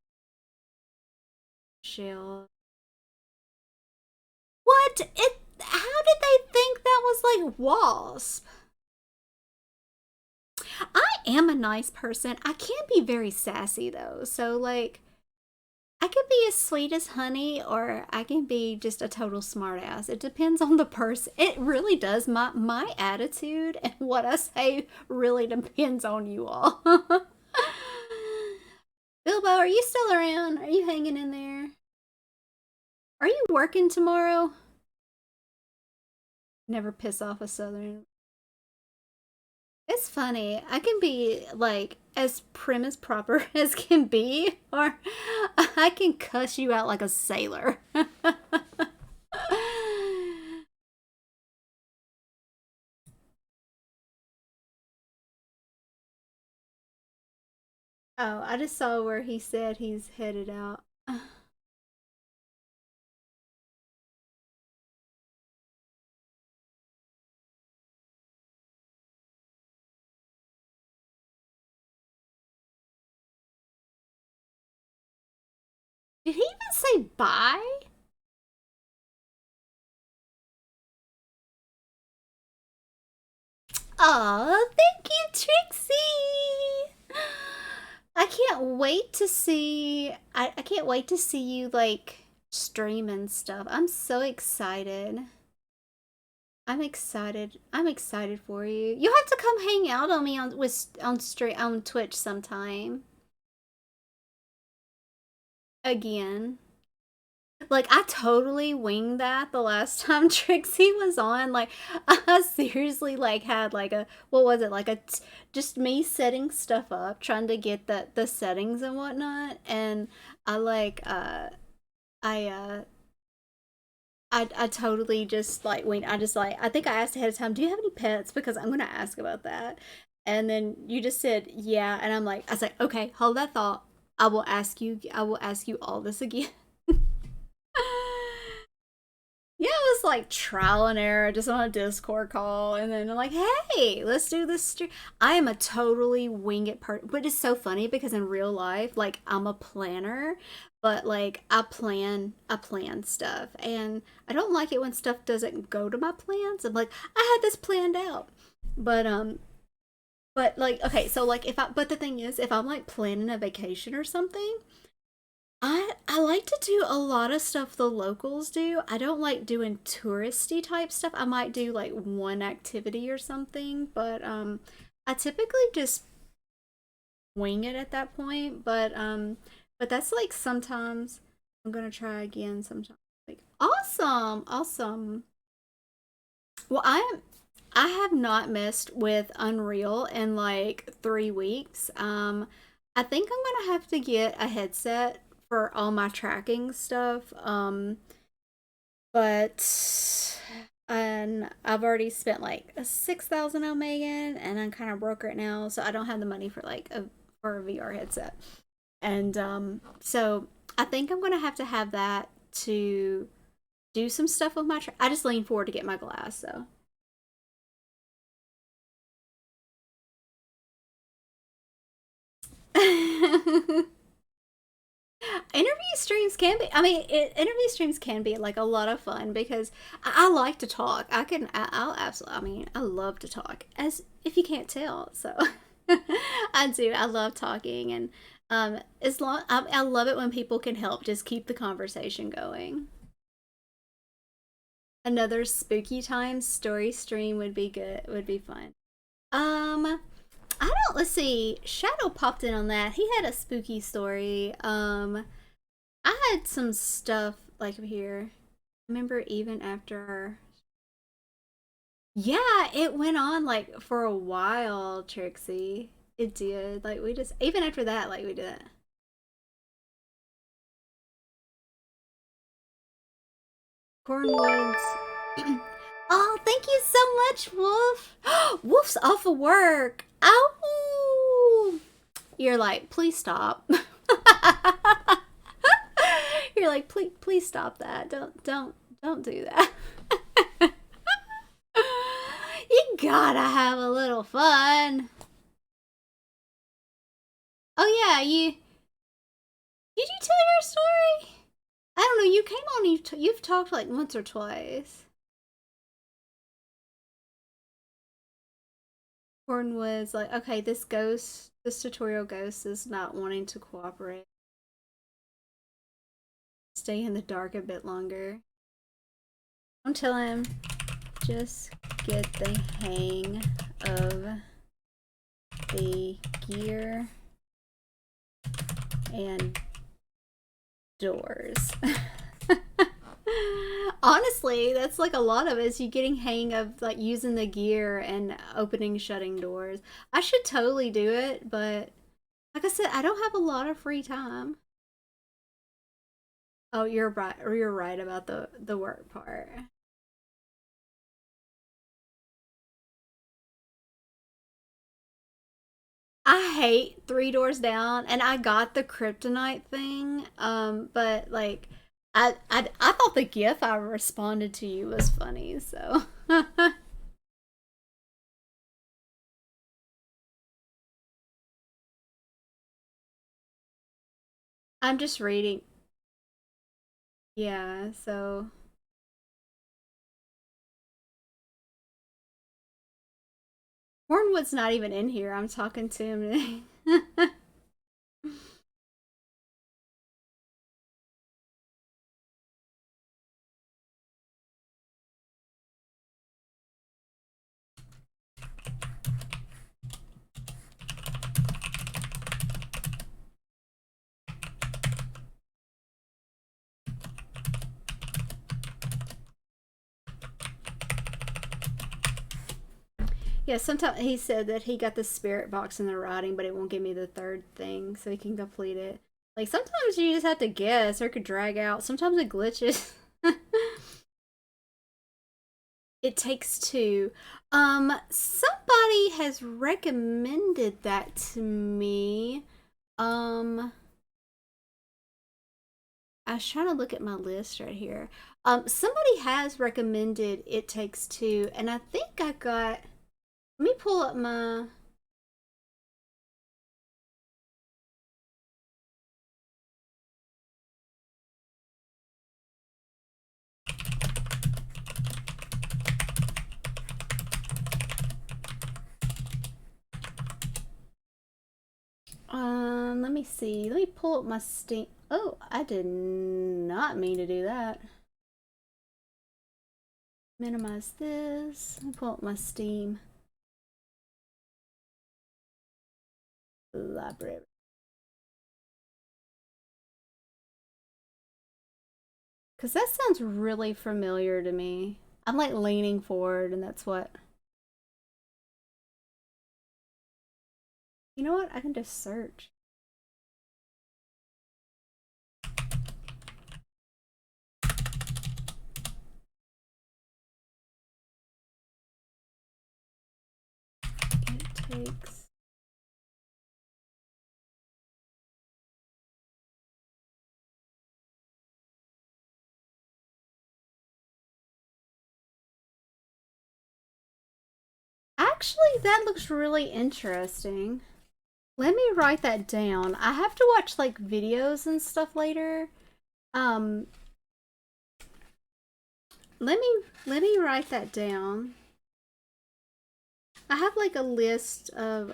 shell. What? It how did they think that was like wasp? I am a nice person. I can be very sassy though. So like I could be as sweet as honey or I can be just a total smartass. It depends on the person. It really does. My attitude and what I say really depends on you all. Bilbo, are you still around? Are you hanging in there? Are you working tomorrow? Never piss off a southern. It's funny. I can be like as prim as proper as can be, or I can cuss you out like a sailor. Oh, I just saw where he said he's headed out. Did he even say bye? Oh, thank you, Trixie. I can't wait to see. I can't wait to see you like stream and stuff. I'm so excited. I'm excited. I'm excited for you. You have to come hang out on me on stream on Twitch sometime. Again. Like I totally winged that the last time Trixie was on. Like I seriously like had like a what was it like just me setting stuff up, trying to get the settings and whatnot, and I like I I totally just like went. I just like I think I asked ahead of time, do you have any pets? Because I'm gonna ask about that. And then you just said yeah, and I was like, okay, hold that thought. I will ask you all this again. Yeah, it was like trial and error just on a Discord call. And then I'm like, hey, let's do this. I am a totally wing it part, but it's so funny because in real life, like I'm a planner, but like I plan stuff. And I don't like it when stuff doesn't go to my plans. I'm like, I had this planned out. But, but like, okay, so like but the thing is, if I'm like planning a vacation or something, I like to do a lot of stuff the locals do. I don't like doing touristy type stuff. I might do like one activity or something, but I typically just wing it at that point. But that's like sometimes I'm gonna try again sometime. Like awesome, awesome. Well, I have not messed with Unreal in like 3 weeks. I think I'm gonna have to get a headset for all my tracking stuff. But and I've already spent like a 6,000 on Megan, and I'm kind of broke right now, so I don't have the money for like a for a VR headset. And so I think I'm gonna have that to do some stuff with my. I just lean forward to get my glass, so. Interview streams can be, interview streams can be like a lot of fun because I like to talk. I'll absolutely, I love to talk, as if you can't tell. So I do. I love talking, and as long I love it when people can help just keep the conversation going. Another spooky time story stream would be good. Would be fun. Um, I don't. Let's see. Shadow popped in on that. He had a spooky story. I had some stuff like here. Remember, even after. Yeah, it went on like for a while, Trixie. It did. Like we just even after that, like we did that. Cornwoods. Oh, thank you so much, Wolf. Wolf's off of work. Ow! You're like, please stop. You're like, please stop that. Don't do that. You gotta have a little fun. Oh yeah, you did you tell your story? I don't know. You came on. You've talked like once or twice. Horn was like, okay, this tutorial ghost is not wanting to cooperate. Stay in the dark a bit longer. Don't tell him. Just get the hang of the gear and doors. Honestly, that's like a lot of it is you getting hang of like using the gear and opening, shutting doors. I should totally do it, but like I said, I don't have a lot of free time. Oh, you're right. Or you're right about the work part. I hate Three Doors Down, and I got the kryptonite thing. But like, I thought the gif I responded to you was funny. So I'm just reading. Yeah. So Hornwood's not even in here. I'm talking to him. Yeah, sometimes he said that he got the spirit box in the writing, but it won't give me the third thing so he can complete it. Like sometimes you just have to guess or it could drag out. Sometimes it glitches. It takes two. Somebody has recommended that to me. Um, I was trying to look at my list right here. Somebody has recommended It Takes Two, and I think I got. Let me pull up my. Let me see. Let me pull up my Steam. Oh, I did not mean to do that. Minimize this. Let me pull up my Steam library. Because that sounds really familiar to me. I'm like leaning forward, and that's what. You know what? I can just search. It takes. Actually, that looks really interesting. Let me write that down. I have to watch like videos and stuff later. Um, let me write that down. I have like a list of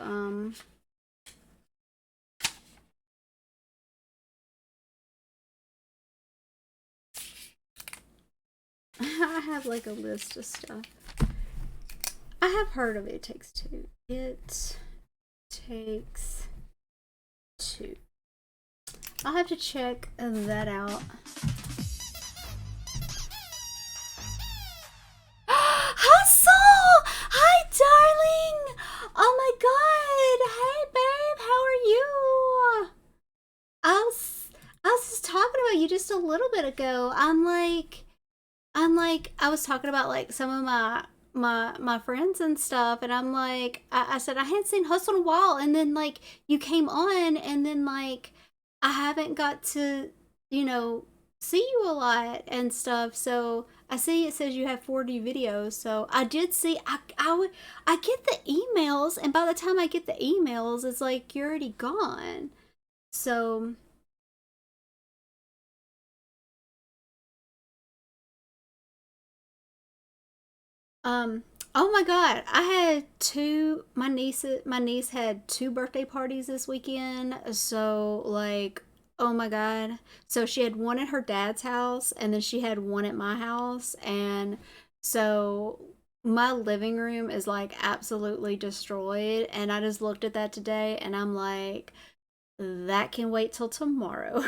I have like a list of stuff. I have heard of It Takes Two. It Takes Two. I'll have to check that out. Hustle! Hi, darling! Oh my god! Hey, babe, how are you? I was just talking about you just a little bit ago. I was talking about like some of my friends and stuff, and I'm like, I said I hadn't seen Hustle in a while, and then like you came on, and then like I haven't got to, you know, see you a lot and stuff. So I see it says you have 40 videos. So I did see. I get the emails, and by the time I get the emails, it's like you're already gone. So Um, oh my god, I had two my niece had two birthday parties this weekend. So like, oh my god. So she had one at her dad's house and then she had one at my house, and so my living room is like absolutely destroyed, and I just looked at that today and I'm like that can wait till tomorrow.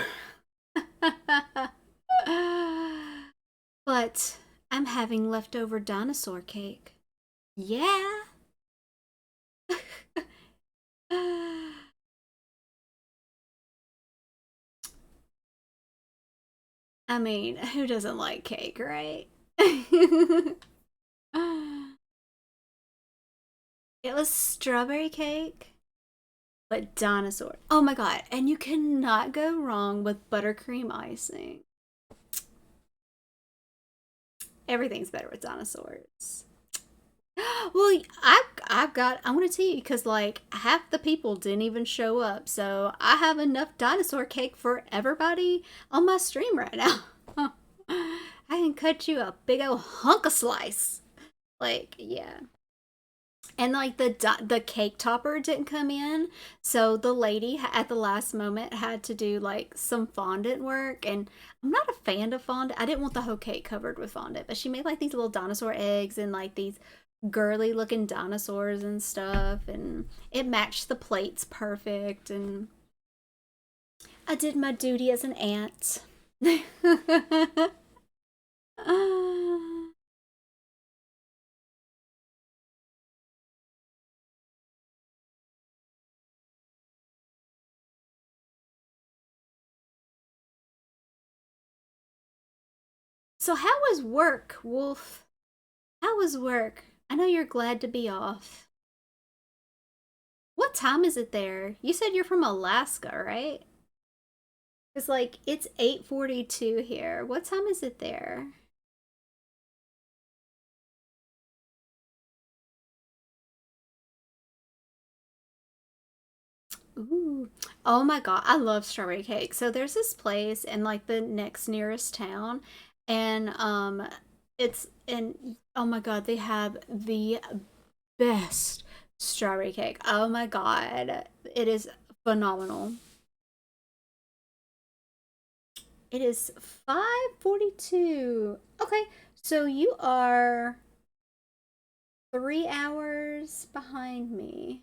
But I'm having leftover dinosaur cake. Yeah. I mean, who doesn't like cake, right? It was strawberry cake, but dinosaur. Oh my god, and you cannot go wrong with buttercream icing. Everything's better with dinosaurs. Well, I'm gonna tell you because like half the people didn't even show up, so I have enough dinosaur cake for everybody on my stream right now. I can cut you a big old hunk of slice. Like, yeah. And like the cake topper didn't come in, so the lady at the last moment had to do like some fondant work, and I'm not a fan of fondant. I didn't want the whole cake covered with fondant, but she made like these little dinosaur eggs and like these girly looking dinosaurs and stuff, and it matched the plates perfect, and I did my duty as an aunt. So how was work, Wolf? How was work? I know you're glad to be off. What time is it there? You said you're from Alaska, right? It's like it's 8:42 here. What time is it there? Ooh. Oh my god, I love strawberry cake. So there's this place in like the next nearest town, and it's and oh my god, they have the best strawberry cake. Oh my god. It is phenomenal. It is 5:42. Okay, so you are 3 hours behind me.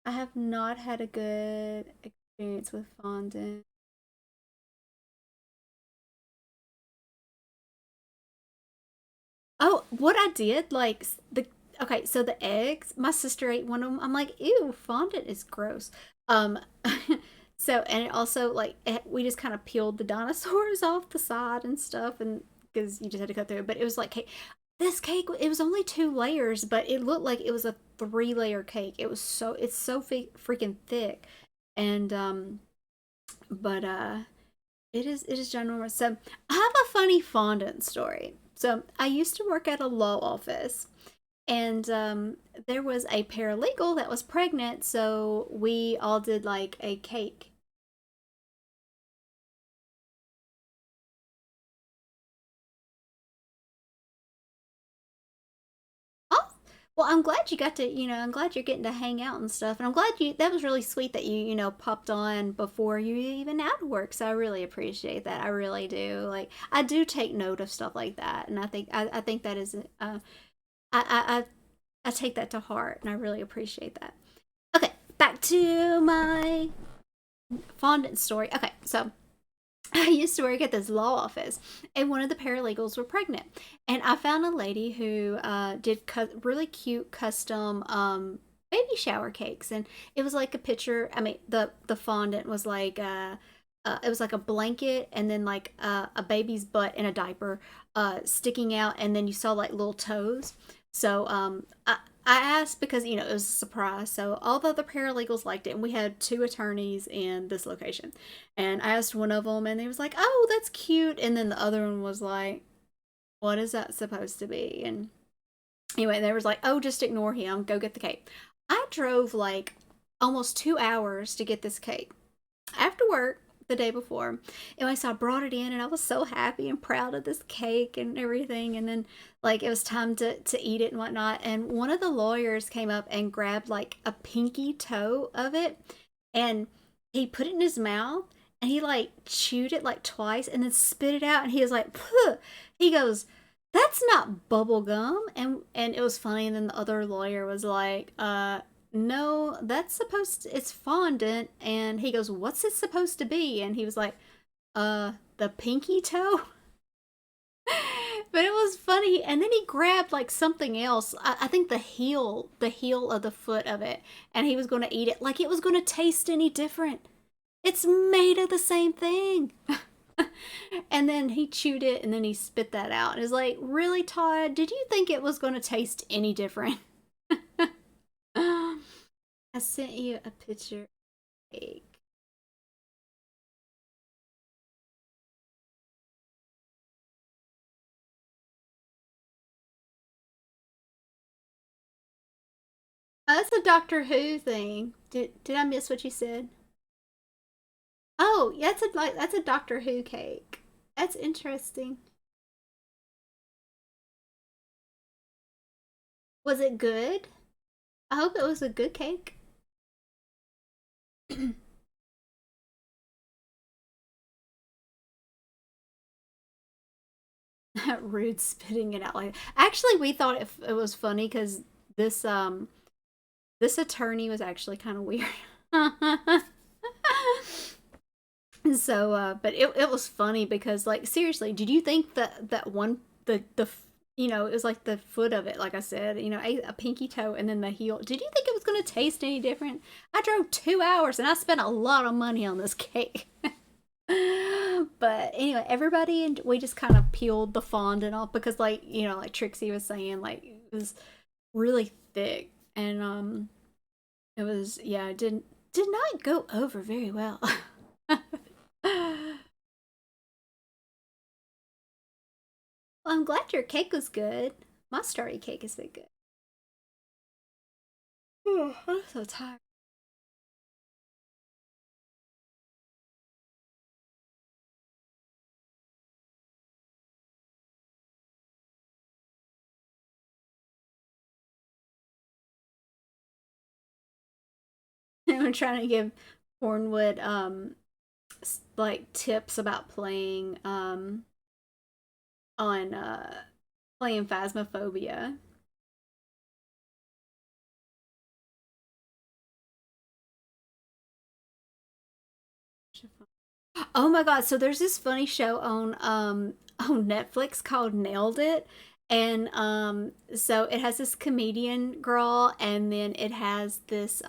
I have not had a good experience with fondant. Oh, what I did, like the okay, so the eggs, my sister ate one of them. I'm like, ew, fondant is gross. Um, so and it also like we just kind of peeled the dinosaurs off the side and stuff, and because you just had to cut through it. But it was like this cake. It was only 2 layers, but it looked like it was a 3 layer cake. It's so freaking thick, and but it is ginormous. So I have a funny fondant story. So I used to work at a law office, and there was a paralegal that was pregnant, so we all did like a cake. Oh, well, I'm glad you got to, I'm glad you're getting to hang out and stuff, and I'm glad that was really sweet that you popped on before you even out of work. So I really appreciate that. I really do. Like I do take note of stuff like that, and I think that is I I take that to heart, and I really appreciate that. Okay, back to my fondant story. Okay, so I used to work at this law office, and one of the paralegals were pregnant, and I found a lady who did really cute custom baby shower cakes, and it was like a picture. I mean, the fondant was like it was like a blanket, and then like a baby's butt in a diaper sticking out, and then you saw like little toes. So I asked because it was a surprise. So all the other paralegals liked it, and we had two attorneys in this location. And I asked one of them, and he was like, "Oh, that's cute," and then the other one was like, "What is that supposed to be?" And anyway, they was like, "Oh, just ignore him. Go get the cake." I drove like almost 2 hours to get this cake after work the day before. Anyway, so I brought it in, and I was so happy and proud of this cake and everything. And then like it was time to eat it and whatnot. And one of the lawyers came up and grabbed like a pinky toe of it, and he put it in his mouth, and he like chewed it like twice and then spit it out, and he was like, "Puh." He goes, "That's not bubble gum." And it was funny, and then the other lawyer was like, no, that's supposed to, it's fondant. And he goes, "What's it supposed to be?" And he was like, the pinky toe. But it was funny, and then he grabbed like something else. I think the heel of the foot of it, and he was going to eat it like it was going to taste any different. It's made of the same thing. And then he chewed it, and then he spit that out. And it's like, really, Todd? Did you think it was going to taste any different? I sent you a picture of cake. Oh, that's a Doctor Who thing. Did I miss what you said? Oh, yeah, that's a Doctor Who cake. That's interesting. Was it good? I hope it was a good cake. Rude spitting it out like actually we thought it was funny because this this attorney was actually kind of weird. So but it was funny because like seriously, did you think that that one the you know, it was like the foot of it, like I said, you know, a pinky toe and then the heel. Did you think it was going to taste any different? I drove 2 hours and I spent a lot of money on this cake. But anyway, everybody and we just kind of peeled the fondant off because, like, you know, like Trixie was saying, like it was really thick and it was yeah, it did not go over very well. Well, I'm glad your cake was good. My starry cake has been good. I'm so tired. I'm trying to give Cornwood like tips about playing on playing Phasmophobia. Oh my god, so there's this funny show on Netflix called Nailed It. And so it has this comedian girl and then it has this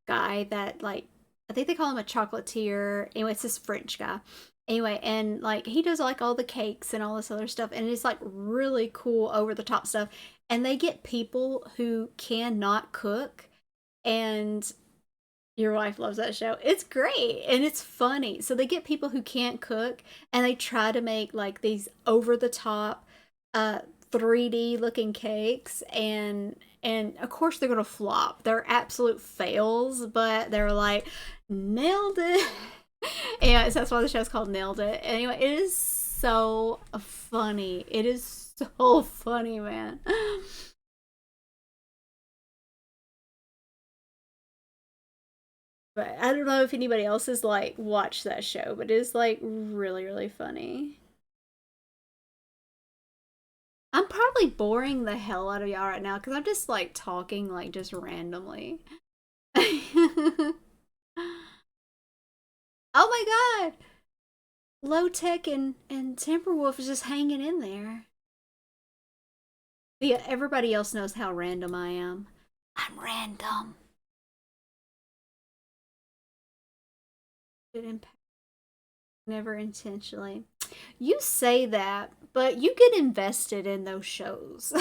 guy that like I think they call him a chocolatier. Anyway, it's this French guy. Anyway, and like he does like all the cakes and all this other stuff and it's like really cool over the top stuff. And they get people who cannot cook and your wife loves that show. It's great and it's funny. So they get people who can't cook and they try to make like these over the top uh 3D looking cakes and of course they're going to flop. They're absolute fails, but they're like nailed it. Yeah, so that's why the show's called Nailed It. Anyway, it is so funny. It is so funny, man. But I don't know if anybody else has like watched that show, but it's like really, really funny. I'm probably boring the hell out of y'all right now because I'm just like talking like just randomly. Oh my god! Low Tech and Timberwolf is just hanging in there. Yeah, everybody else knows how random I am. I'm random. It impact never intentionally. You say that, but you get invested in those shows.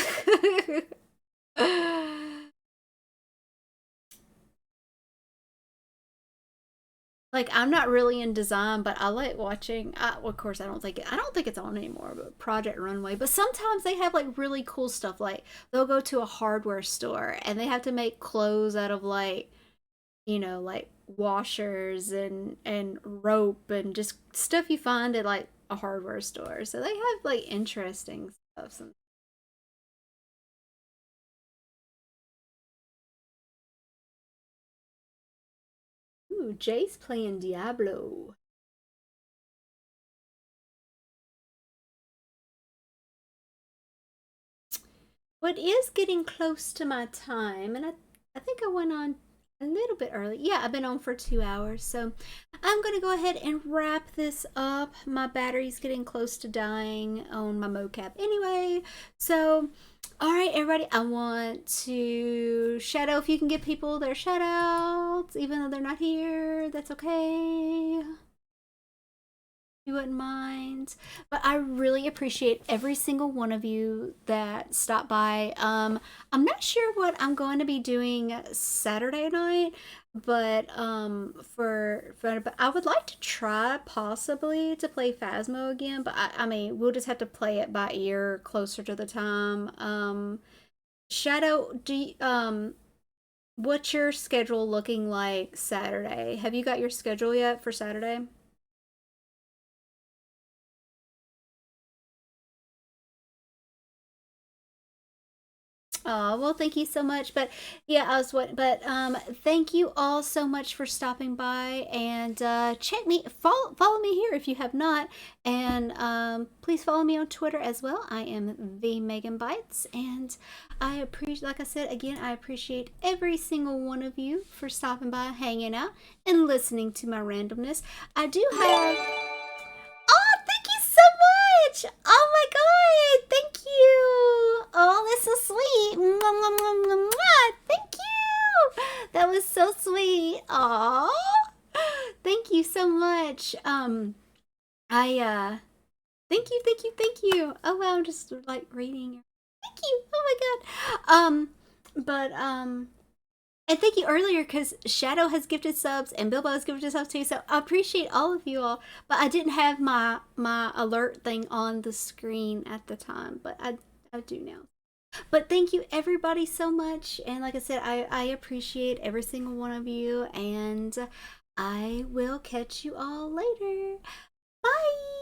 Like I'm not really in design, but I like watching. Well, of course, I don't think it's on anymore. But Project Runway. But sometimes they have like really cool stuff. Like they'll go to a hardware store and they have to make clothes out of like you know like washers and rope and just stuff you find at like a hardware store. So they have like interesting stuff. Ooh, Jay's playing Diablo. Well, it is getting close to my time, and I think I went on. A little bit early. Yeah, I've been on for 2 hours. So I'm going to go ahead and wrap this up. My battery's getting close to dying on my mocap anyway. So, all right, everybody, I want to shadow if you can give people their shout outs, even though they're not here. That's okay. You wouldn't mind. But I really appreciate every single one of you that stopped by. I'm not sure what I'm going to be doing Saturday night, but but I would like to try possibly to play Phasmo again, but I mean we'll just have to play it by ear closer to the time. Shadow, what's your schedule looking like Saturday? Have you got your schedule yet for Saturday? Oh, well, thank you so much. But yeah, I was what, but thank you all so much for stopping by and check me, follow me here if you have not, and please follow me on Twitter as well. I am the Megan Bites, and I appreciate, like I said again, I appreciate every single one of you for stopping by, hanging out, and listening to my randomness. I do have. Oh, thank you so much! Oh my god, thank you! Oh, that's so sweet. Mwah, mwah, mwah, mwah, mwah. Thank you. That was so sweet. Oh, thank you so much. I thank you. Oh wow, I'm just like reading. Thank you. Oh my god. But and thank you earlier because Shadow has gifted subs and Bilbo has gifted subs too. So I appreciate all of you all. But I didn't have my alert thing on the screen at the time, but I do now. But thank you everybody so much. And like I said, I appreciate every single one of you. And I will catch you all later. Bye.